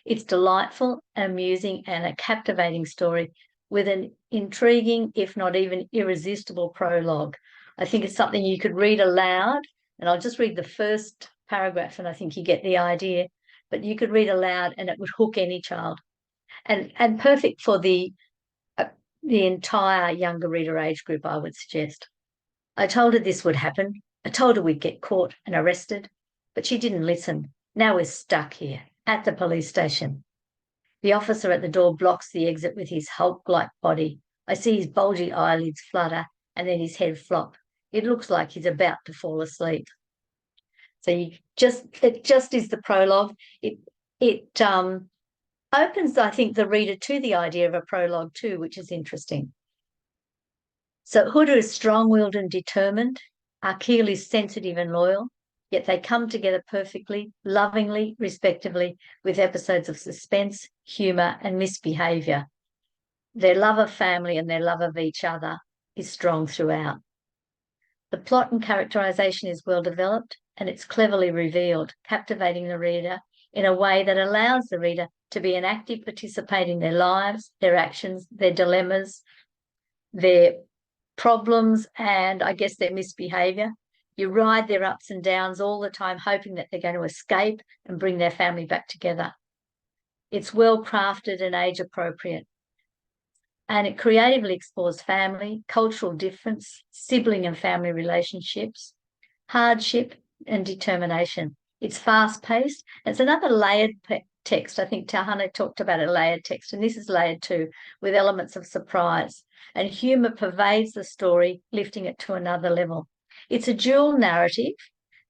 It's delightful, amusing, and a captivating story with an intriguing, if not even irresistible prologue. I think it's something you could read aloud, and I'll just read the first paragraph and I think you get the idea, but you could read aloud and it would hook any child, and perfect for the entire younger reader age group, I would suggest. I told her this would happen. I told her we'd get caught and arrested, but she didn't listen. Now we're stuck here at the police station. The officer at the door blocks the exit with his Hulk-like body. I see his bulgy eyelids flutter and then his head flop. It looks like he's about to fall asleep. So it just is the prologue. It opens, I think, the reader to the idea of a prologue too, which is interesting. So Huda is strong-willed and determined. Akil is sensitive and loyal, yet they come together perfectly, lovingly, respectively, with episodes of suspense, humour and misbehaviour. Their love of family and their love of each other is strong throughout. The plot and characterisation is well developed and it's cleverly revealed, captivating the reader in a way that allows the reader to be an active participant in their lives, their actions, their dilemmas, their problems, and I guess their misbehaviour. You ride their ups and downs all the time, hoping that they're going to escape and bring their family back together. It's well crafted and age appropriate, and it creatively explores family, cultural difference, sibling and family relationships, hardship and determination. It's fast paced. It's another layered text. I think Tehani talked about a layered text, and this is layered too, with elements of surprise. And humour pervades the story, lifting it to another level. It's a dual narrative,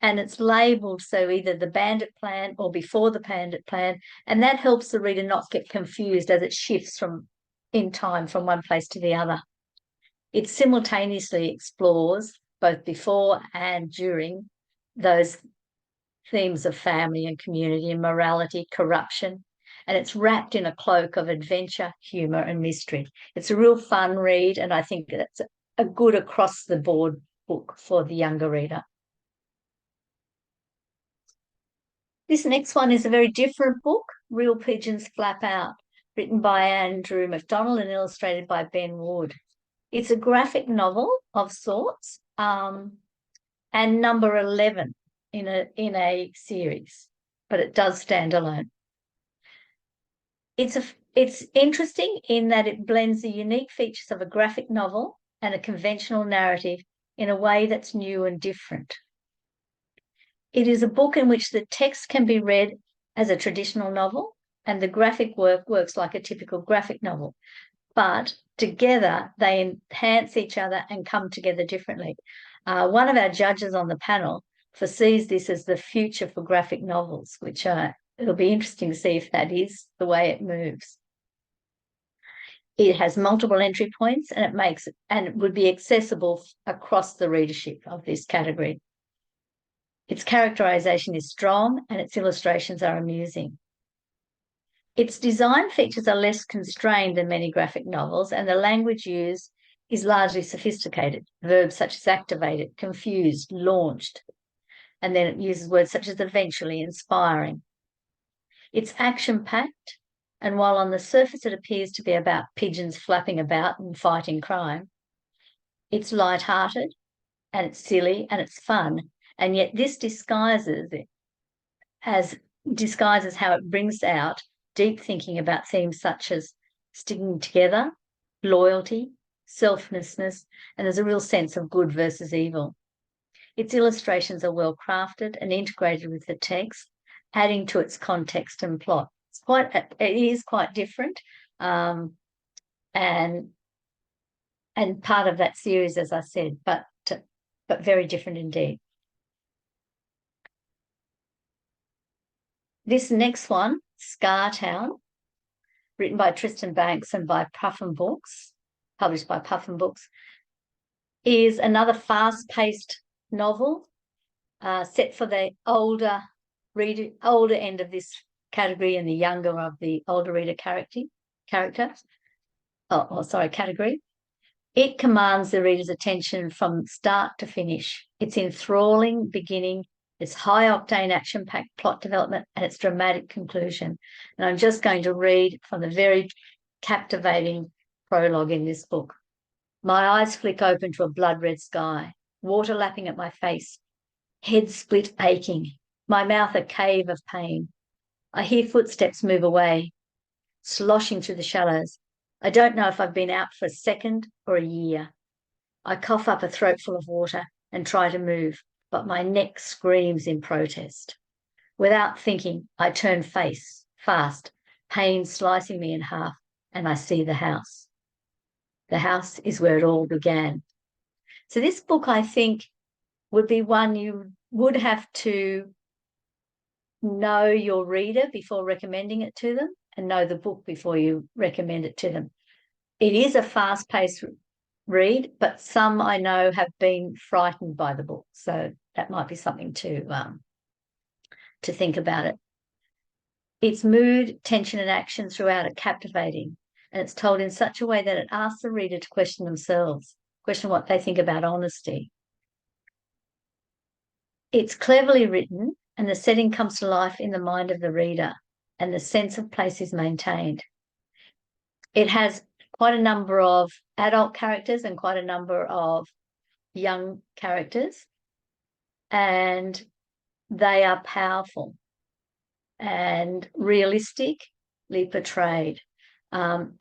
and it's labelled so either the bandit plan or before the bandit plan, and that helps the reader not get confused as it shifts in time from one place to the other. It simultaneously explores both before and during those themes of family and community and morality, corruption, and it's wrapped in a cloak of adventure, humour and mystery. It's a real fun read, and I think it's a good across-the-board book for the younger reader. This next one is a very different book, Real Pigeons Flap Out, written by Andrew McDonald and illustrated by Ben Wood. It's a graphic novel of sorts, and number 11 in a series, but it does stand alone. It's It's interesting in that it blends the unique features of a graphic novel and a conventional narrative in a way that's new and different. It is a book in which the text can be read as a traditional novel and the graphic work works like a typical graphic novel, but together they enhance each other and come together differently. One of our judges on the panel foresees this as the future for graphic novels, which it'll be interesting to see if that is the way it moves. It has multiple entry points and it would be accessible across the readership of this category. Its characterization is strong and its illustrations are amusing. Its design features are less constrained than many graphic novels, and the language used is largely sophisticated. Verbs such as activated, confused, launched, and then it uses words such as eventually, inspiring. It's action-packed, and while on the surface it appears to be about pigeons flapping about and fighting crime, it's light-hearted, and it's silly, and it's fun, and yet this disguises how it brings out deep thinking about themes such as sticking together, loyalty, selflessness, and there's a real sense of good versus evil. Its illustrations are well crafted and integrated with the text, adding to its context and plot. It is quite different, and part of that series, as I said, but very different indeed. This next one, Scartown, written by Tristan Banks and by Puffin Books, published by Puffin Books, is another fast-paced novel set for the older end of this category and the younger of the older reader category. It commands the reader's attention from start to finish. It's enthralling beginning, its high-octane, action-packed plot development, and its dramatic conclusion. And I'm just going to read from the very captivating prologue in this book. My eyes flick open to a blood-red sky, water lapping at my face, head split aching, my mouth a cave of pain. I hear footsteps move away, sloshing through the shallows. I don't know if I've been out for a second or a year. I cough up a throatful of water and try to move, but my neck screams in protest. Without thinking, I turn face, fast, pain slicing me in half, and I see the house. The house is where it all began. So this book, I think, would be one you would have to know your reader before recommending it to them and know the book before you recommend it to them. It is a fast-paced read, but some I know have been frightened by the book. So that might be something to think about it. Its mood, tension, and action throughout are captivating, and it's told in such a way that it asks the reader to question themselves, question what they think about honesty. It's cleverly written, and the setting comes to life in the mind of the reader, and the sense of place is maintained. It has quite a number of adult characters and quite a number of young characters, and they are powerful and realistically portrayed.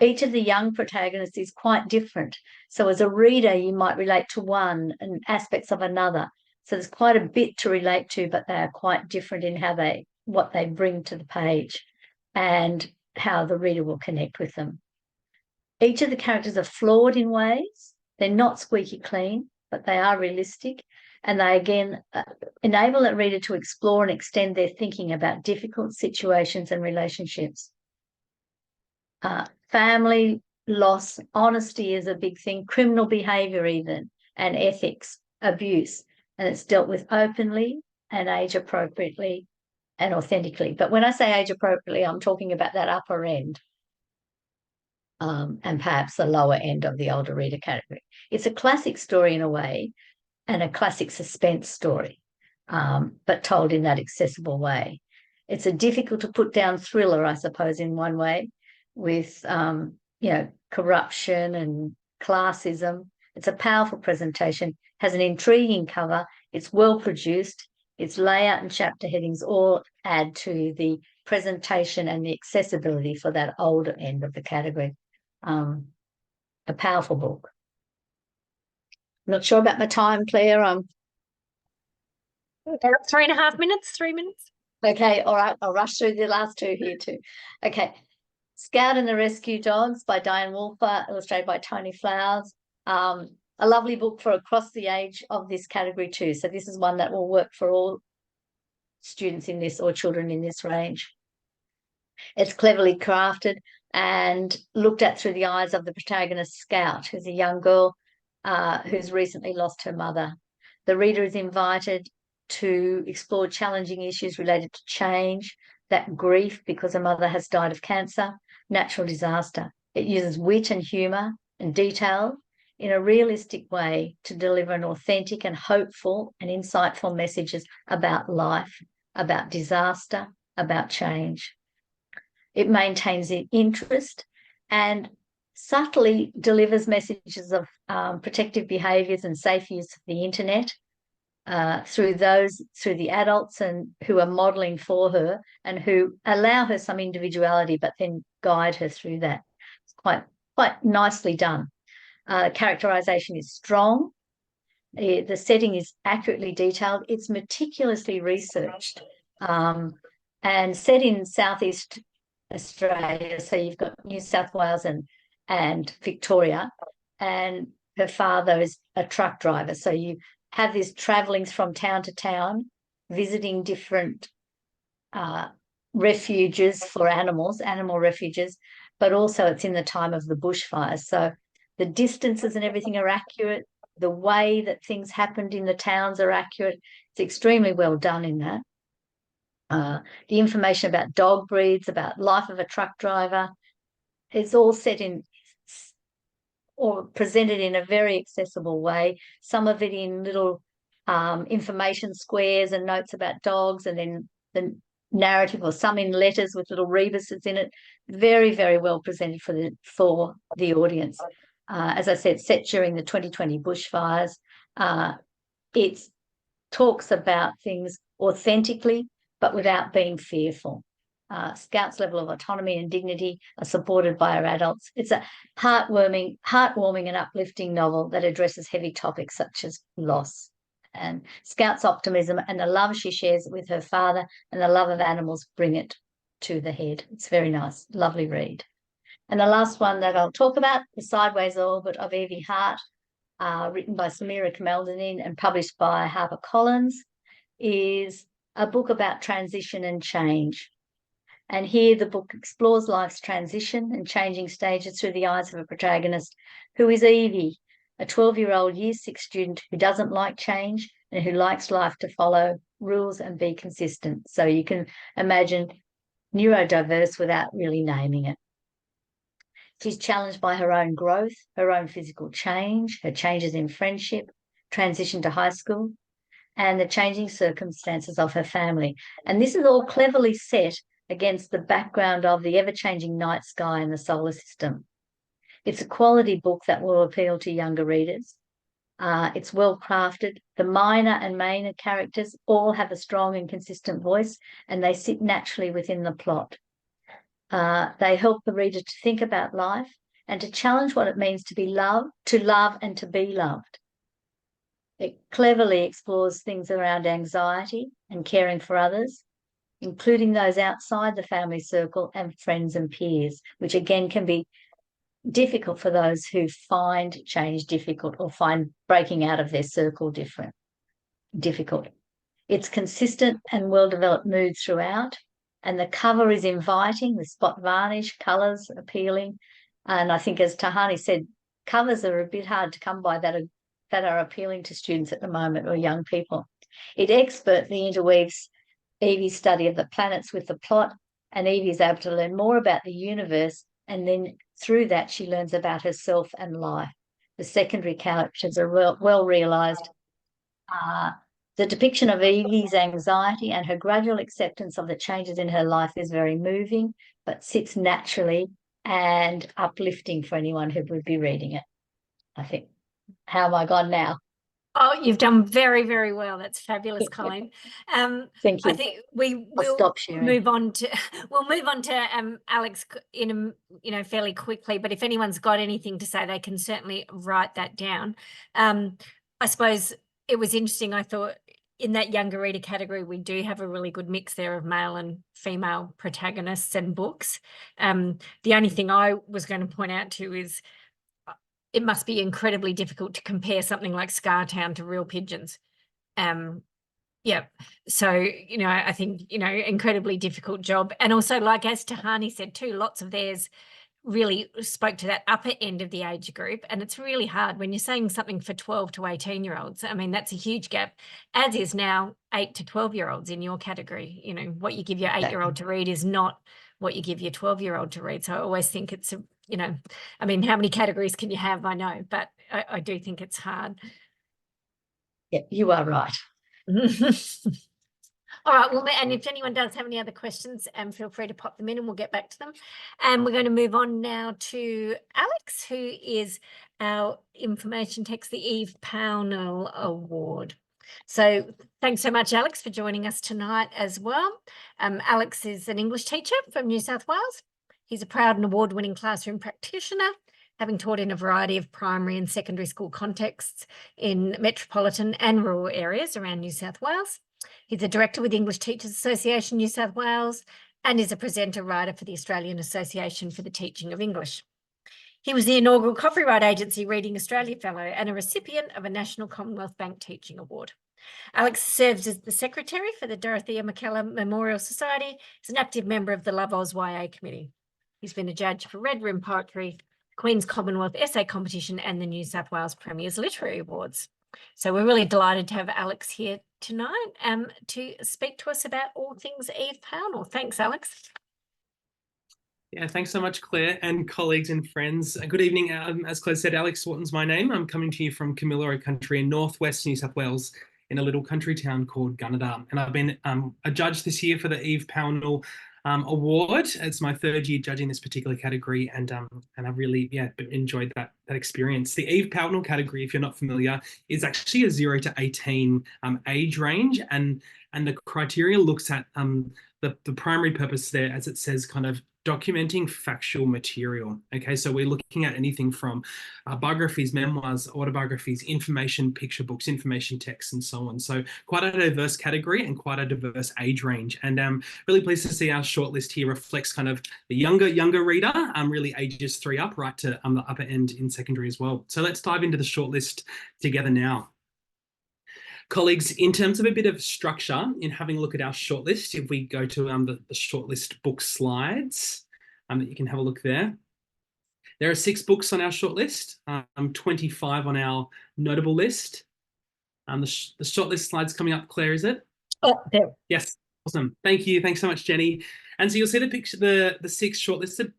Each of the young protagonists is quite different. So as a reader, you might relate to one and aspects of another. So there's quite a bit to relate to, but they are quite different in what they bring to the page and how the reader will connect with them. Each of the characters are flawed in ways. They're not squeaky clean, but they are realistic. And they, again, enable the reader to explore and extend their thinking about difficult situations and relationships. Family, loss, honesty is a big thing, criminal behaviour even, and ethics, abuse. And it's dealt with openly and age-appropriately and authentically. But when I say age-appropriately, I'm talking about that upper end and perhaps the lower end of the older reader category. It's a classic story in a way and a classic suspense story, but told in that accessible way. It's a difficult to put down thriller, I suppose, in one way, with corruption and classism. It's a powerful presentation, has an intriguing cover, it's well produced, its layout and chapter headings all add to the presentation and the accessibility for that older end of the category. A powerful book. I'm not sure about my time, Claire. About 3.5 minutes, 3 minutes. Okay, all right. I'll rush through the last two here too. Okay. Scout and the Rescue Dogs by Diane Wolfer, illustrated by Tony Flowers. A lovely book for across the age of this category too. So this is one that will work for all students in this or children in this range. It's cleverly crafted and looked at through the eyes of the protagonist, Scout, who's a young girl who's recently lost her mother. The reader is invited to explore challenging issues related to change, that grief because a mother has died of cancer, natural disaster. It uses wit and humour and detail in a realistic way to deliver an authentic and hopeful and insightful messages about life, about disaster, about change. It maintains the interest and subtly delivers messages of protective behaviours and safe use of the internet through the adults and who are modelling for her and who allow her some individuality but then guide her through that. It's quite nicely done. Characterisation is strong. The setting is accurately detailed. It's meticulously researched and set in Southeast Australia. So you've got New South Wales and Victoria, and her father is a truck driver. So you have this travelling from town to town, visiting different refuges for animals, animal refuges, but also it's in the time of the bushfires. So the distances and everything are accurate. The way that things happened in the towns are accurate. It's extremely well done in that. The information about dog breeds, about life of a truck driver, it's all set in or presented in a very accessible way. Some of it in little information squares and notes about dogs, and then the narrative, or some in letters with little rebuses in it. Very, very well presented for the audience. As I said, set during the 2020 bushfires. It talks about things authentically, but without being fearful. Scout's level of autonomy and dignity are supported by her adults. It's a heartwarming and uplifting novel that addresses heavy topics such as loss. And Scout's optimism and the love she shares with her father and the love of animals bring it to the head. It's very nice, lovely read. And the last one that I'll talk about, The Sideways Orbit of Evie Hart, written by Samira Kamaldeen and published by HarperCollins, is a book about transition and change. And here the book explores life's transition and changing stages through the eyes of a protagonist who is Evie, a 12-year-old Year 6 student who doesn't like change and who likes life to follow rules and be consistent. So you can imagine neurodiverse without really naming it. She's challenged by her own growth, her own physical change, her changes in friendship, transition to high school, and the changing circumstances of her family. And this is all cleverly set against the background of the ever-changing night sky and the solar system. It's a quality book that will appeal to younger readers. It's well crafted. The minor and main characters all have a strong and consistent voice, and they sit naturally within the plot. They help the reader to think about life and to challenge what it means to be loved, to love and to be loved. It cleverly explores things around anxiety and caring for others, including those outside the family circle and friends and peers, which again can be difficult for those who find change difficult or find breaking out of their circle difficult. It's consistent and well-developed mood throughout, and the cover is inviting, the spot varnish, colours appealing. And I think, as Tehani said, covers are a bit hard to come by that are appealing to students at the moment or young people. It expertly interweaves Evie's study of the planets with the plot, and Evie is able to learn more about the universe, and then through that she learns about herself and life. The secondary characters are well realised. The depiction of Evie's anxiety and her gradual acceptance of the changes in her life is very moving, but sits naturally and uplifting for anyone who would be reading it, I think. How have I gone now? Oh, you've done very, very well. That's fabulous, Colleen. Thank you. I think we I'll will stop sharing. move on to Alex in fairly quickly. But if anyone's got anything to say, they can certainly write that down. I suppose it was interesting. I thought in that younger reader category, we do have a really good mix there of male and female protagonists and books. The only thing I was going to point out to is it must be incredibly difficult to compare something like Scartown to Real Pigeons. Yeah. So, I think, incredibly difficult job. And also, like as Tehani said too, lots of theirs really spoke to that upper end of the age group. And it's really hard when you're saying something for 12 to 18-year-olds. I mean, that's a huge gap, as is now 8 to 12-year-olds in your category. What you give your 8-year-old to read is not what you give your 12-year-old to read. So I always think it's, I mean, how many categories can you have? I know, but I do think it's hard. Yeah, you are right. All right, well, and if anyone does have any other questions, feel free to pop them in and we'll get back to them. And we're going to move on now to Alex, who is our information text, the Eve Pownall Award. So thanks so much, Alex, for joining us tonight as well. Alex is an English teacher from New South Wales. He's a proud and award-winning classroom practitioner, having taught in a variety of primary and secondary school contexts in metropolitan and rural areas around New South Wales. He's a director with English Teachers Association New South Wales and is a presenter writer for the Australian Association for the Teaching of English. He was the inaugural Copyright Agency Reading Australia Fellow and a recipient of a National Commonwealth Bank Teaching Award. Alex serves as the secretary for the Dorothea McKellar Memorial Society. He's an active member of the Love Oz YA Committee. He's been a judge for Red Room Poetry, Queen's Commonwealth Essay Competition and the New South Wales Premier's Literary Awards. So we're really delighted to have Alex here tonight to speak to us about all things Eve Pownall. Thanks, Alex. Yeah, thanks so much, Claire, and colleagues and friends. Good evening. As Claire said, Alex Swanton's my name. I'm coming to you from Camilleri Country in northwest New South Wales in a little country town called Gunnedah. And I've been a judge this year for the Eve Pownall Award. It's my third year judging this particular category, and I really enjoyed that experience. The Eve Pownall category, if you're not familiar, is actually a 0 to 18 age range, and the criteria looks at the primary purpose there, as it says, kind of documenting factual material. Okay, so we're looking at anything from biographies, memoirs, autobiographies, information picture books, information texts, and so on. So quite a diverse category and quite a diverse age range. And I'm really pleased to see our shortlist here reflects kind of the younger reader, really ages 3 up, right to the upper end in secondary as well. So let's dive into the shortlist together now. Colleagues, in terms of a bit of structure in having a look at our shortlist, if we go to the shortlist book slides, that you can have a look there. There are 6 books on our shortlist, 25 on our notable list. The shortlist slide's coming up, Claire, is it? Oh, there. Yes, awesome. Thank you. Thanks so much, Jenny. And so you'll see the picture, the 6 shortlisted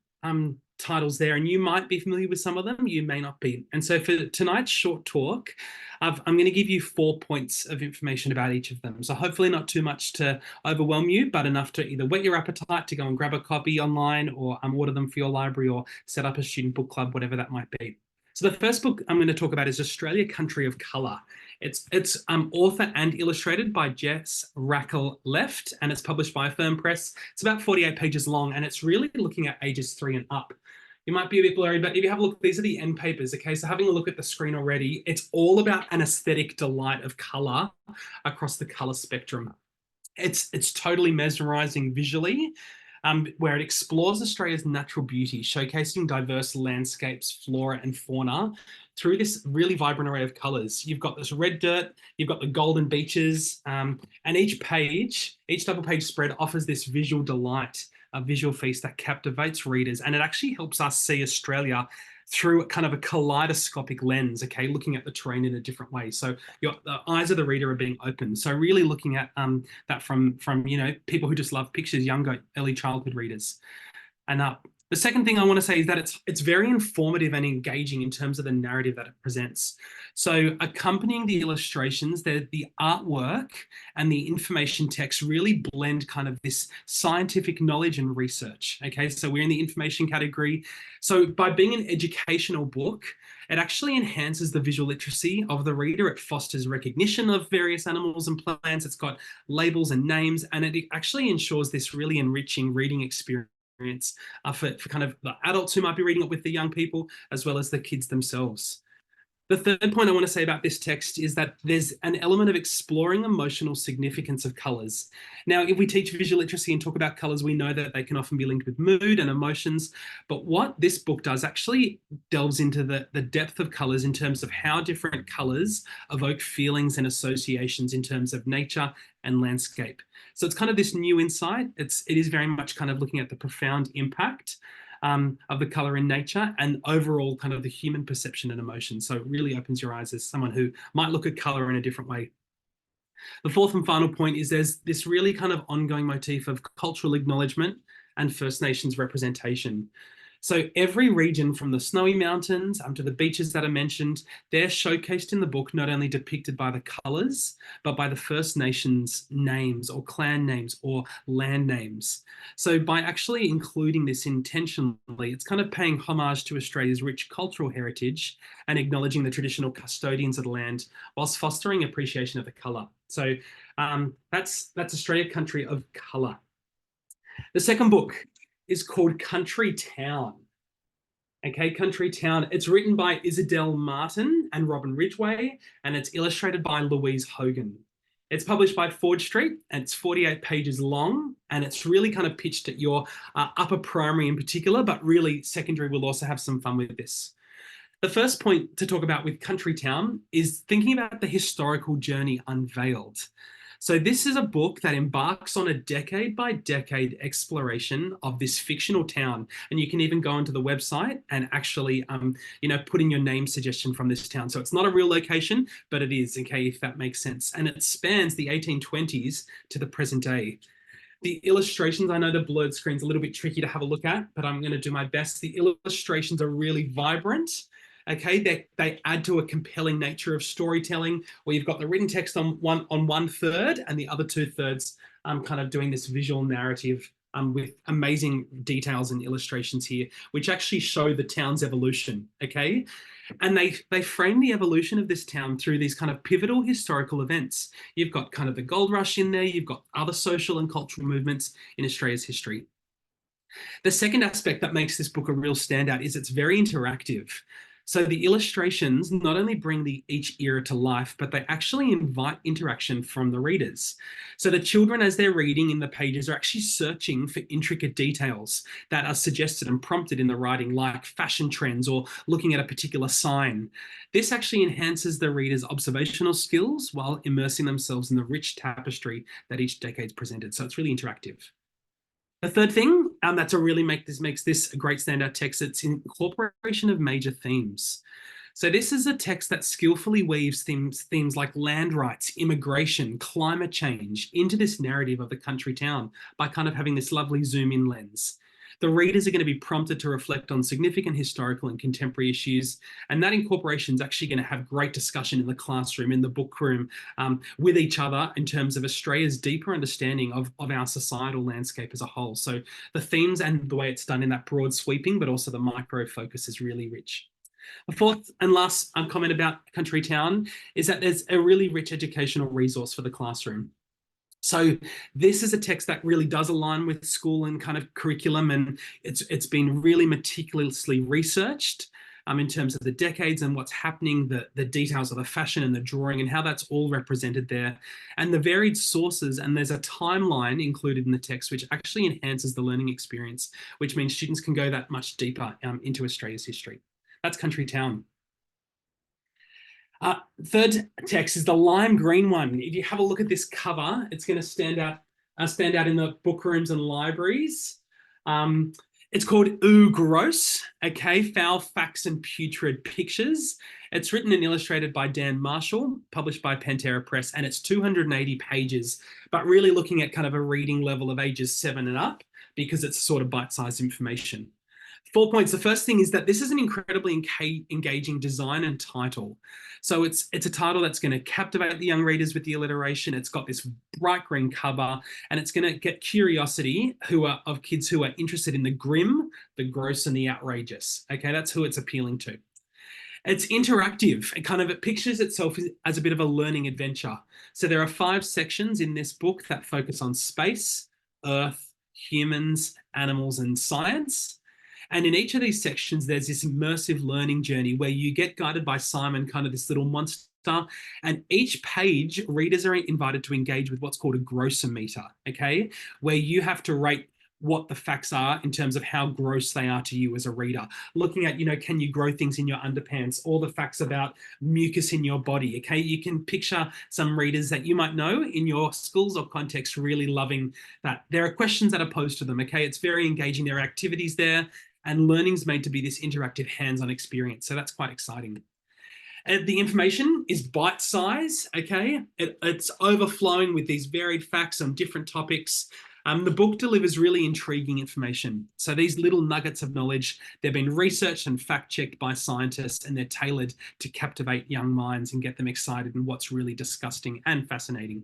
titles there, and you might be familiar with some of them, you may not be. And so for tonight's short talk, I'm going to give you 4 points of information about each of them. So hopefully not too much to overwhelm you, but enough to either whet your appetite to go and grab a copy online, or order them for your library, or set up a student book club, whatever that might be. So the first book I'm going to talk about is Australia, Country of Colour. It's author and illustrated by Jess Rackle-Left, and it's published by Firm Press. It's about 48 pages long, and it's really looking at ages 3 and up. You might be a bit blurry, but if you have a look, these are the end papers, okay? So having a look at the screen already, it's all about an aesthetic delight of colour across the colour spectrum. It's totally mesmerising visually, where it explores Australia's natural beauty, showcasing diverse landscapes, flora and fauna through this really vibrant array of colours. You've got this red dirt, you've got the golden beaches, and each double page spread offers this visual delight, a visual feast that captivates readers, and it actually helps us see Australia through kind of a kaleidoscopic lens, okay, looking at the terrain in a different way. So the eyes of the reader are being opened. So really looking at that from people who just love pictures, younger, early childhood readers. And The second thing I want to say is that it's very informative and engaging in terms of the narrative that it presents. So accompanying the illustrations, the artwork and the information text really blend kind of this scientific knowledge and research. Okay, so we're in the information category. So by being an educational book, it actually enhances the visual literacy of the reader. It fosters recognition of various animals and plants. It's got labels and names, and it actually ensures this really enriching reading experience for kind of the adults who might be reading it with the young people, as well as the kids themselves. The third point I want to say about this text is that there's an element of exploring emotional significance of colours. Now, if we teach visual literacy and talk about colours, we know that they can often be linked with mood and emotions. But what this book does actually delves into the depth of colours in terms of how different colours evoke feelings and associations in terms of nature and landscape. So it's kind of this new insight. It is very much kind of looking at the profound impact of the colour in nature and overall kind of the human perception and emotion. So it really opens your eyes as someone who might look at colour in a different way. The fourth and final point is there's this really kind of ongoing motif of cultural acknowledgement and First Nations representation. So every region from the snowy mountains to the beaches that are mentioned, they're showcased in the book, not only depicted by the colours, but by the First Nations names or clan names or land names. So by actually including this intentionally, it's kind of paying homage to Australia's rich cultural heritage and acknowledging the traditional custodians of the land whilst fostering appreciation of the colour. So that's Australia, country of colour. The second book is called Country Town. Okay, Country Town. It's written by Isadelle Martin and Robin Ridgway, and it's illustrated by Louise Hogan. It's published by Forge Street, and it's 48 pages long, and it's really kind of pitched at your upper primary in particular, but really secondary will also have some fun with this. The first point to talk about with Country Town is thinking about the historical journey unveiled. So this is a book that embarks on a decade-by-decade exploration of this fictional town. And you can even go onto the website and actually, put in your name suggestion from this town. So it's not a real location, but it is, okay, if that makes sense. And it spans the 1820s to the present day. The illustrations, I know the blurred screen's a little bit tricky to have a look at, but I'm going to do my best. The illustrations are really vibrant. Okay, they add to a compelling nature of storytelling where you've got the written text on one third and the other 2/3 kind of doing this visual narrative with amazing details and illustrations here, which actually show the town's evolution, okay? And they frame the evolution of this town through these kind of pivotal historical events. You've got kind of the gold rush in there, you've got other social and cultural movements in Australia's history. The second aspect that makes this book a real standout is it's very interactive. So the illustrations not only bring each era to life, but they actually invite interaction from the readers. So the children, as they're reading in the pages, are actually searching for intricate details that are suggested and prompted in the writing, like fashion trends or looking at a particular sign. This actually enhances the reader's observational skills while immersing themselves in the rich tapestry that each decade's presented. So it's really interactive. The third thing that's makes this a great standout text, it's incorporation of major themes. So this is a text that skillfully weaves themes like land rights, immigration, climate change into this narrative of the country town by kind of having this lovely zoom in lens. The readers are going to be prompted to reflect on significant historical and contemporary issues, and that incorporation is actually going to have great discussion in the classroom, in the book room, with each other in terms of Australia's deeper understanding of our societal landscape as a whole. So the themes and the way it's done in that broad sweeping, but also the micro focus is really rich. The fourth and last comment about Country Town is that there's a really rich educational resource for the classroom. So this is a text that really does align with school and kind of curriculum, and it's been really meticulously researched in terms of the decades and what's happening, the details of the fashion and the drawing and how that's all represented there, and the varied sources. And there's a timeline included in the text which actually enhances the learning experience, which means students can go that much deeper into Australia's history. That's Country Town. Third text is the lime green one. If you have a look at this cover, it's going to stand out in the book rooms and libraries. It's called Ooh Gross, okay, Foul Facts and Putrid Pictures. It's written and illustrated by Dan Marshall, published by Pantera Press, and it's 280 pages, but really looking at kind of a reading level of ages 7 and up because it's sort of bite-sized information. 4 points. The first thing is that this is an incredibly engaging design and title. So it's a title that's going to captivate the young readers with the alliteration. It's got this bright green cover, and it's going to get curiosity of kids who are interested in the grim, the gross, and the outrageous. Okay, that's who it's appealing to. It's interactive. It pictures itself as a bit of a learning adventure. So there are 5 sections in this book that focus on space, Earth, humans, animals, and science. And in each of these sections, there's this immersive learning journey where you get guided by Simon, kind of this little monster. And each page, readers are invited to engage with what's called a grossometer, okay? Where you have to rate what the facts are in terms of how gross they are to you as a reader. Looking at, can you grow things in your underpants? All the facts about mucus in your body, okay? You can picture some readers that you might know in your schools or context really loving that. There are questions that are posed to them, okay? It's very engaging. There are activities there, and learning's made to be this interactive hands-on experience. So that's quite exciting. The information is bite-size, okay? It's overflowing with these varied facts on different topics. The book delivers really intriguing information. So these little nuggets of knowledge, they've been researched and fact-checked by scientists, and they're tailored to captivate young minds and get them excited in what's really disgusting and fascinating.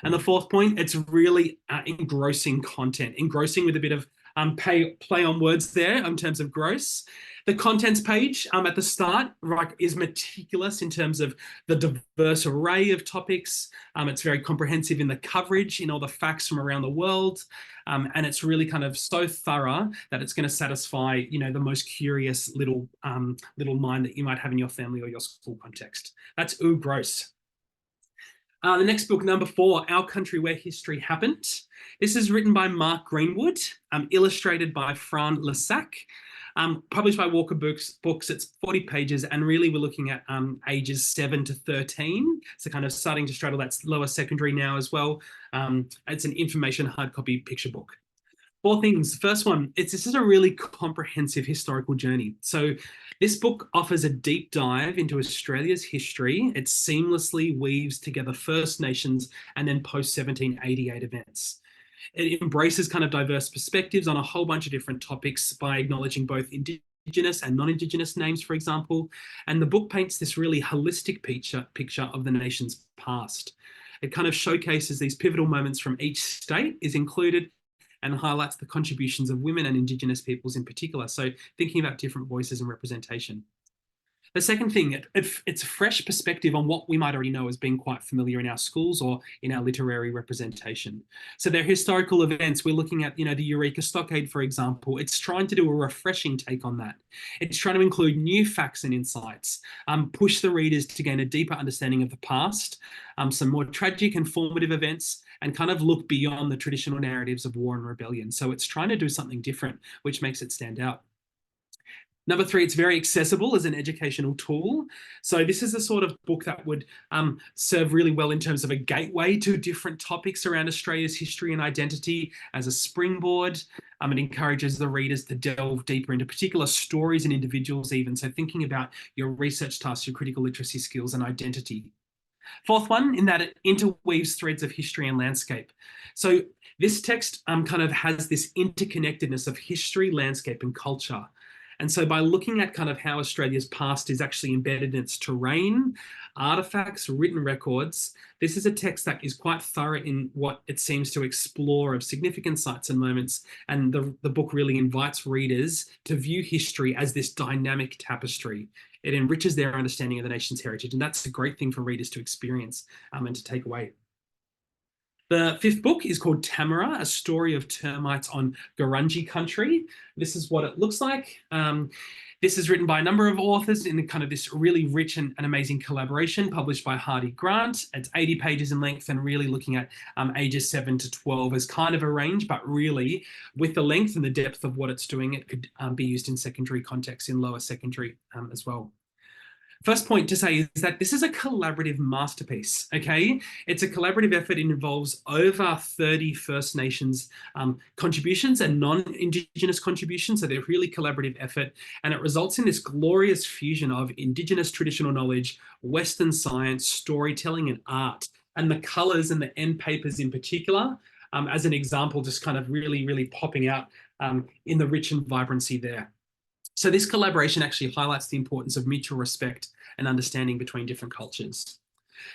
And the 4th point, it's really engrossing content, engrossing with a bit of play on words there in terms of gross. The contents page at the start is meticulous in terms of the diverse array of topics. It's very comprehensive in the coverage, in all the facts from around the world. And it's really kind of so thorough that it's going to satisfy, the most curious little mind that you might have in your family or your school context. That's gross. The next book, number 4, Our Country Where History Happened. This is written by Mark Greenwood, illustrated by Fran Lesac, published by Walker Books. It's 40 pages, and really we're looking at ages 7 to 13, so kind of starting to straddle that lower secondary now as well. It's an information hard copy picture book. 4 things. First one, this is a really comprehensive historical journey. So this book offers a deep dive into Australia's history. It seamlessly weaves together First Nations and then post-1788 events. It embraces kind of diverse perspectives on a whole bunch of different topics by acknowledging both Indigenous and non-Indigenous names, for example. And the book paints this really holistic picture of the nation's past. It kind of showcases these pivotal moments from each state is included, and highlights the contributions of women and Indigenous peoples in particular. So thinking about different voices and representation. The second thing, it's a fresh perspective on what we might already know as being quite familiar in our schools or in our literary representation. So they're historical events. We're looking at, the Eureka Stockade, for example. It's trying to do a refreshing take on that. It's trying to include new facts and insights, push the readers to gain a deeper understanding of the past, some more tragic and formative events, and kind of look beyond the traditional narratives of war and rebellion. So it's trying to do something different, which makes it stand out. Number 3, it's very accessible as an educational tool. So this is the sort of book that would serve really well in terms of a gateway to different topics around Australia's history and identity as a springboard. It encourages the readers to delve deeper into particular stories and individuals even. So thinking about your research tasks, your critical literacy skills and identity. 4th one, in that it interweaves threads of history and landscape. So this text kind of has this interconnectedness of history, landscape and culture. And so by looking at kind of how Australia's past is actually embedded in its terrain, artifacts, written records, this is a text that is quite thorough in what it seems to explore of significant sites and moments. And the book really invites readers to view history as this dynamic tapestry. It enriches their understanding of the nation's heritage. And that's a great thing for readers to experience and to take away. The 5th book is called Tamara, a story of termites on Gurindji country. This is what it looks like. This is written by a number of authors in kind of this really rich and amazing collaboration published by Hardy Grant. It's 80 pages in length and really looking at ages 7 to 12 as kind of a range, but really with the length and the depth of what it's doing, it could be used in secondary contexts, in lower secondary as well. First point to say is that this is a collaborative masterpiece, okay? It's a collaborative effort. It involves over 30 First Nations contributions and non-Indigenous contributions, so they're really collaborative effort, and it results in this glorious fusion of Indigenous traditional knowledge, Western science, storytelling and art, and the colours and the end papers in particular, as an example, just kind of really, really popping out in the rich and vibrancy there. So this collaboration actually highlights the importance of mutual respect and understanding between different cultures.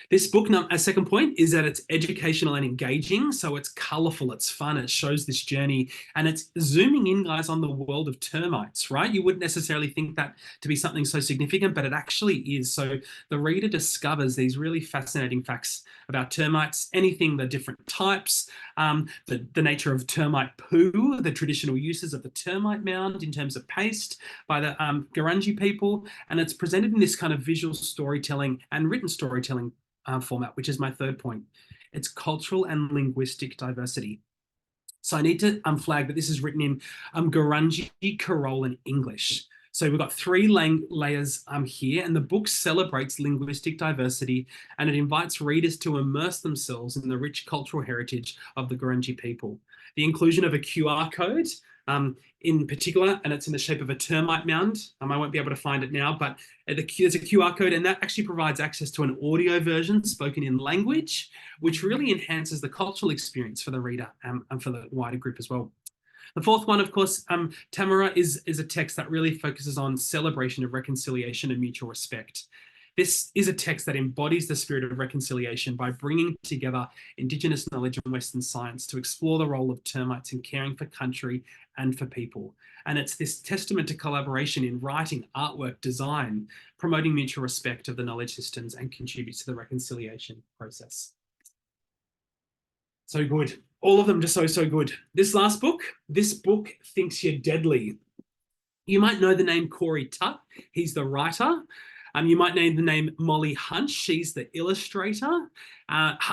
This book, a second point, is that it's educational and engaging. So it's colourful, it's fun, it shows this journey, and it's zooming in, guys, on the world of termites, right? You wouldn't necessarily think that to be something so significant, but it actually is. So the reader discovers these really fascinating facts about termites, anything, the different types, the nature of termite poo, the traditional uses of the termite mound in terms of paste by the Gurindji people, and it's presented in this kind of visual storytelling and written storytelling format, which is my third point. It's cultural and linguistic diversity. So I need to flag that this is written in Gurindji, Karol, and English. So we've got three layers here, and the book celebrates linguistic diversity, and it invites readers to immerse themselves in the rich cultural heritage of the Gurindji people. The inclusion of a QR code in particular, and it's in the shape of a termite mound. I won't be able to find it now, but there's a QR code, and that actually provides access to an audio version spoken in language, which really enhances the cultural experience for the reader and for the wider group as well. The fourth one, of course, Tamara, is a text that really focuses on celebration of reconciliation and mutual respect. This is a text that embodies the spirit of reconciliation by bringing together Indigenous knowledge and Western science to explore the role of termites in caring for country and for people. And it's this testament to collaboration in writing, artwork, design, promoting mutual respect of the knowledge systems, and contributes to the reconciliation process. So good. All of them just so good. This last book, this book thinks you're deadly. You might know the name Corey Tutt. He's the writer. You might know the name Molly Hunt. She's the illustrator.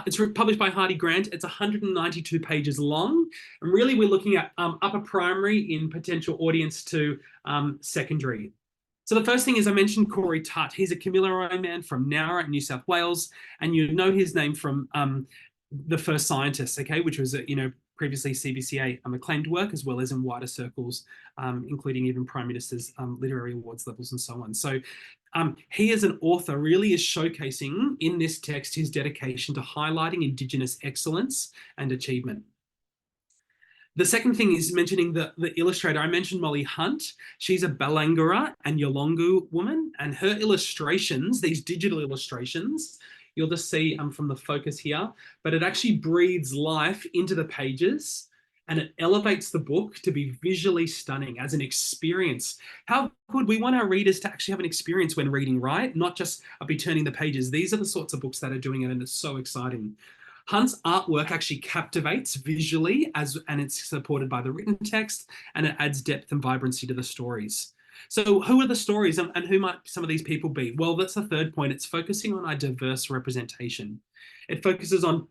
It's published by Hardy Grant. It's 192 pages long. And really, we're looking at upper primary in potential audience to secondary. So the first thing is I mentioned Corey Tutt. He's a Kamilaroi man from Nowra, New South Wales. And you know his name from The First Scientist, okay, which was, previously CBCA acclaimed work, as well as in wider circles, including even Prime Minister's literary awards levels and so on. So he as an author really is showcasing in this text his dedication to highlighting Indigenous excellence and achievement. The second thing is mentioning the illustrator. I mentioned Molly Hunt. She's a Balangura and Yolngu woman, and her illustrations, these digital illustrations, you'll just see from the focus here, but it actually breathes life into the pages, and it elevates the book to be visually stunning as an experience. How good we want our readers to actually have an experience when reading, right? Not just be turning the pages. These are the sorts of books that are doing it, and it's so exciting. Hunt's artwork actually captivates visually, and it's supported by the written text, and it adds depth and vibrancy to the stories. So who are the stories, and who might some of these people be? Well, that's the third point. It's focusing on a diverse representation. It focuses on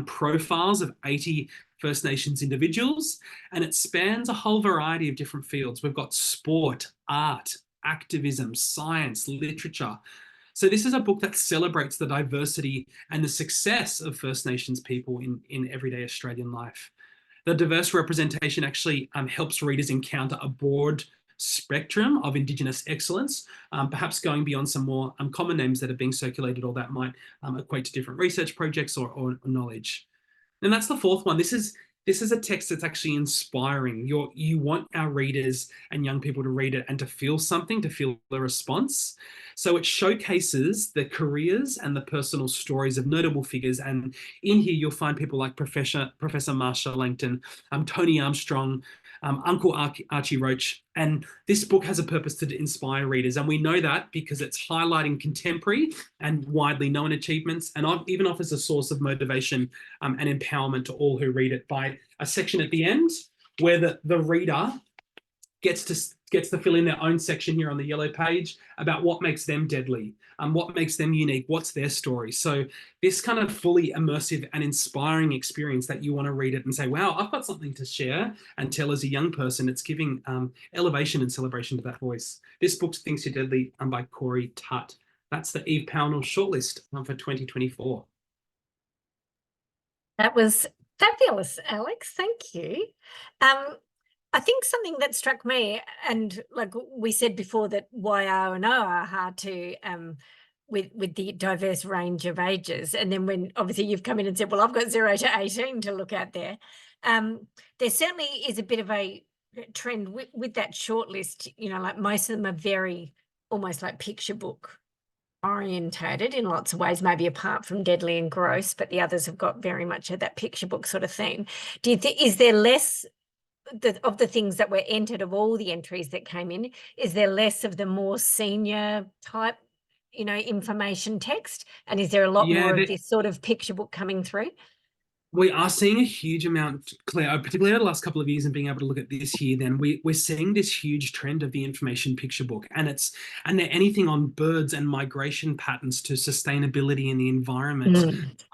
profiles of 80 First Nations individuals, and it spans a whole variety of different fields. We've got sport, art, activism, science, literature. So this is a book that celebrates the diversity and the success of First Nations people in everyday Australian life. The diverse representation actually helps readers encounter a broad spectrum of Indigenous excellence, perhaps going beyond some more common names that are being circulated or that might equate to different research projects or knowledge. And that's the fourth one. This is a text that's actually inspiring. You want our readers and young people to read it and to feel something, to feel the response. So it showcases the careers and the personal stories of notable figures. And in here, you'll find people like Professor Marsha Langton, Tony Armstrong, Uncle Archie Roach. And this book has a purpose to inspire readers. And we know that because it's highlighting contemporary and widely known achievements, and even offers a source of motivation and empowerment to all who read it by a section at the end where the reader gets to fill in their own section here on the yellow page about what makes them deadly, what makes them unique, what's their story. So this kind of fully immersive and inspiring experience that you want to read it and say, wow, I've got something to share and tell as a young person. It's giving elevation and celebration to that voice. This book, Thinks You're Deadly, by Corey Tutt. That's the Eve Pownall shortlist for 2024. That was fabulous, Alex. Thank you. I think something that struck me, and like we said before, that YR and OR are hard to, with the diverse range of ages. And then when obviously you've come in and said, well, I've got 0 to 18 to look at there. There certainly is a bit of a trend with that shortlist, you know, like most of them are very almost like picture book orientated in lots of ways, maybe apart from Deadly and Gross, but the others have got very much of that picture book sort of theme. Do you think, is there less of the things that were entered, of all the entries that came in, is there less of the more senior type, you know, information text? And is there a lot more of this sort of picture book coming through? We are seeing a huge amount, Claire, particularly over the last couple of years and being able to look at this year, then we're seeing this huge trend of the information picture book. And they're anything on birds and migration patterns to sustainability in the environment.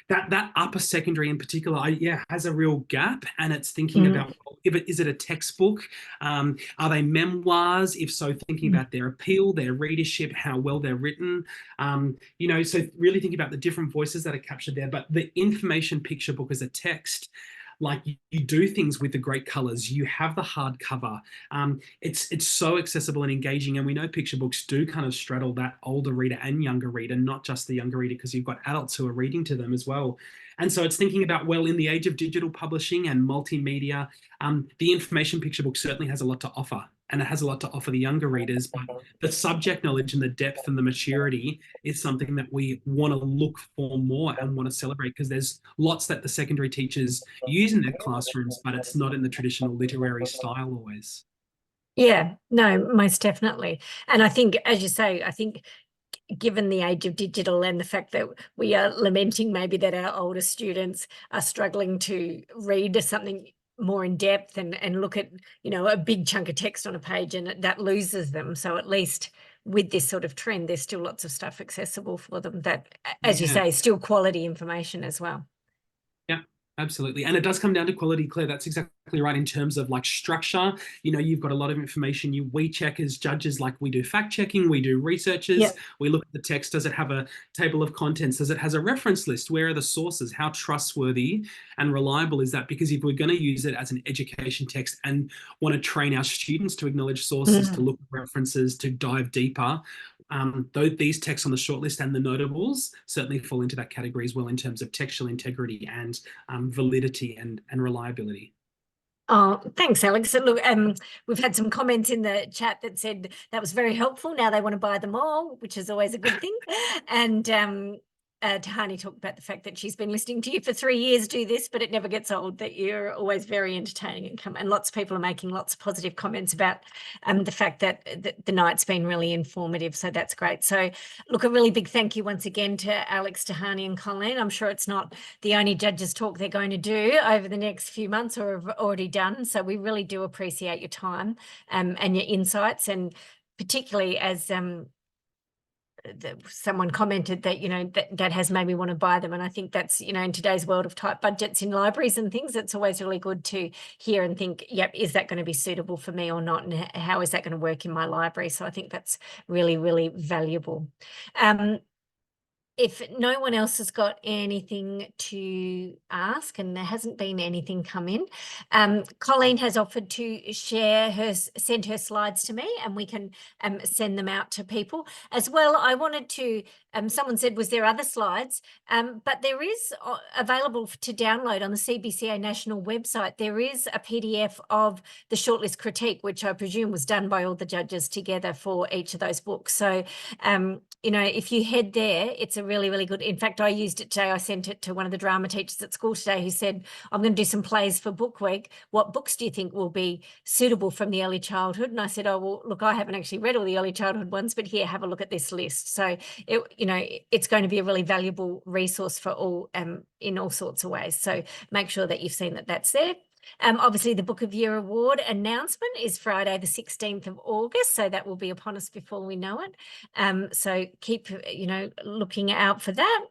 That upper secondary in particular, has a real gap. And it's thinking about, is it a textbook? Are they memoirs? If so, thinking about their appeal, their readership, how well they're written. You know, so really thinking about the different voices that are captured there. But the information picture book as a text, like you do things with the great colors, you have the hardcover, it's so accessible and engaging. And we know picture books do kind of straddle that older reader and younger reader, not just the younger reader, because you've got adults who are reading to them as well. And so it's thinking about, well, in the age of digital publishing and multimedia, the information picture book certainly has a lot to offer, and it has a lot to offer the younger readers, but the subject knowledge and the depth and the maturity is something that we want to look for more and want to celebrate, because there's lots that the secondary teachers use in their classrooms, but it's not in the traditional literary style always. Yeah, no, most definitely. And I think, as you say, I think given the age of digital and the fact that we are lamenting maybe that our older students are struggling to read something more in depth and look at, you know, a big chunk of text on a page, and that loses them. So at least with this sort of trend, there's still lots of stuff accessible for them that, as you say, still quality information as well. Yeah, absolutely. And it does come down to quality, Claire. That's exactly right. In terms of like structure, you know, you've got a lot of information. We check as judges, like we do fact checking, we do researches, we look at the text. Does it have a table of contents? Does it has a reference list? Where are the sources? How trustworthy and reliable is that? Because if we're going to use it as an education text and want to train our students to acknowledge sources, to look at references, to dive deeper, these texts on the shortlist and the notables certainly fall into that category as well, in terms of textual integrity and validity and reliability. Oh, thanks, Alex. And look, we've had some comments in the chat that said that was very helpful. Now they want to buy them all, which is always a good thing. And Tehani talked about the fact that she's been listening to you for 3 years do this, but it never gets old, that you're always very entertaining. And lots of people are making lots of positive comments about the fact that the night's been really informative. So that's great. So look, a really big thank you once again to Alex, Tehani and Colleen. I'm sure it's not the only judges talk they're going to do over the next few months or have already done. So we really do appreciate your time and your insights, and particularly as someone commented that, you know, that has made me want to buy them. And I think that's, you know, in today's world of tight budgets in libraries and things, it's always really good to hear and think, yep, is that going to be suitable for me or not? And how is that going to work in my library? So I think that's really, really valuable. If no one else has got anything to ask, and there hasn't been anything come in, Colleen has offered to send her slides to me, and we can send them out to people as well. I wanted to, someone said, was there other slides? But there is available to download on the CBCA national website. There is a PDF of the shortlist critique, which I presume was done by all the judges together for each of those books. So, you know, if you head there, it's a really, really good. In fact, I used it today. I sent it to one of the drama teachers at school today who said, I'm going to do some plays for book week. What books do you think will be suitable from the early childhood? And I said, oh, well, look, I haven't actually read all the early childhood ones, but here, have a look at this list. So, you know, it's going to be a really valuable resource for all in all sorts of ways. So make sure that you've seen that that's there. Obviously, the Book of Year Award announcement is Friday, the 16th of August. So that will be upon us before we know it. So keep, you know, looking out for that.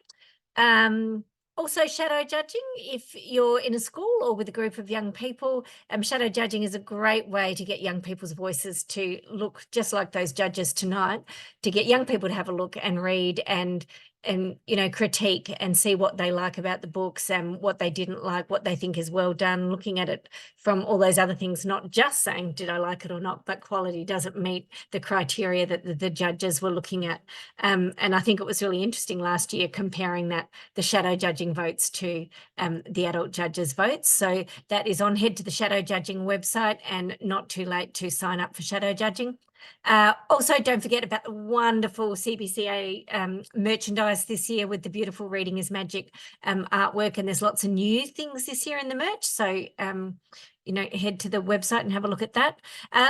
Also, shadow judging, if you're in a school or with a group of young people, shadow judging is a great way to get young people's voices to look just like those judges tonight, to get young people to have a look and read and and critique and see what they like about the books and what they didn't like, what they think is well done, looking at it from all those other things, not just saying, did I like it or not, but quality, does it meet the criteria that the judges were looking at. And I think it was really interesting last year comparing the shadow judging votes to the adult judges' votes. So that is on. Head to the shadow judging website, and not too late to sign up for shadow judging. Also, don't forget about the wonderful CBCA merchandise this year with the beautiful Reading is Magic artwork, and there's lots of new things this year in the merch. So, head to the website and have a look at that.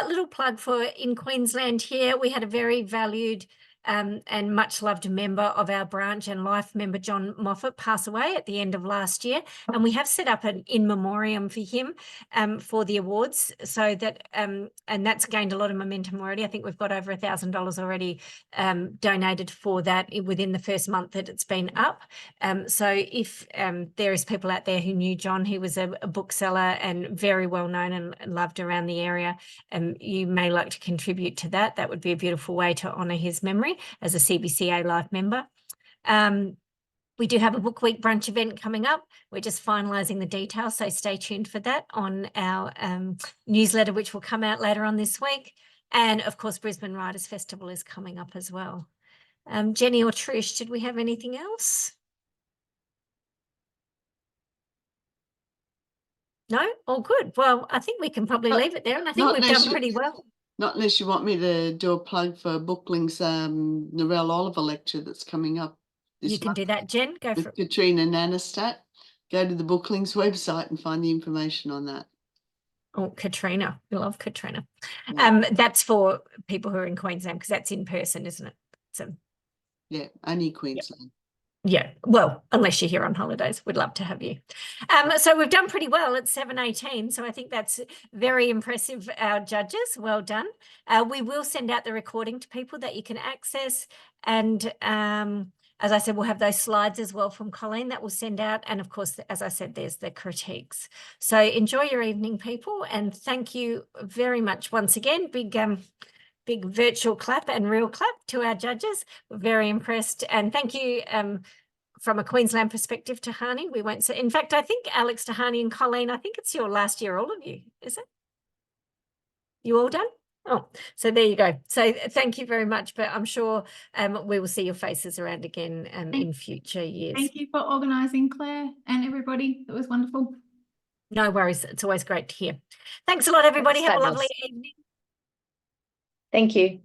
Little plug for in Queensland here, we had a very valued and much loved member of our branch and life member, John Moffat, pass away at the end of last year. And we have set up an in memoriam for him for the awards, so that, and that's gained a lot of momentum already. I think we've got over $1,000 already donated for that within the first month that it's been up. So if there is people out there who knew John, he was a bookseller and very well known and loved around the area, you may like to contribute to that. That would be a beautiful way to honour his memory as a CBCA Life member. We do have a Book Week brunch event coming up. We're just finalising the details, so stay tuned for that on our newsletter, which will come out later on this week. And of course, Brisbane Writers Festival is coming up as well. Jenny or Trish, did we have anything else? No? All good. Well, I think we can probably leave it there, and I think we've done pretty well. Not unless you want me to do a plug for Booklink's Narelle Oliver lecture that's coming up this You can month do that, Jen. Go for with it. Katrina Nanastat. Go to the Booklink's website and find the information on that. Oh, Katrina. We love Katrina. Yeah. That's for people who are in Queensland, because that's in person, isn't it? So Yeah, only Queensland. yeah, well, unless you're here on holidays, we'd love to have you. So we've done pretty well at 7:18. So I think that's very impressive, our judges. Well done. We will send out the recording to people that you can access. And as I said, we'll have those slides as well from Colleen that we'll send out. And of course, as I said, there's the critiques. So enjoy your evening, people. And thank you very much once again. Big virtual clap and real clap to our judges. We're very impressed. And thank you from a Queensland perspective, Tehani. We won't say, in fact, I think Alex, Tehani and Colleen, I think it's your last year, all of you, is it? You all done? Oh, so there you go. So thank you very much, but I'm sure we will see your faces around again in future years. Thank you for organising, Claire, and everybody. It was wonderful. No worries. It's always great to hear. Thanks a lot, everybody. Have a lovely evening. Thank you.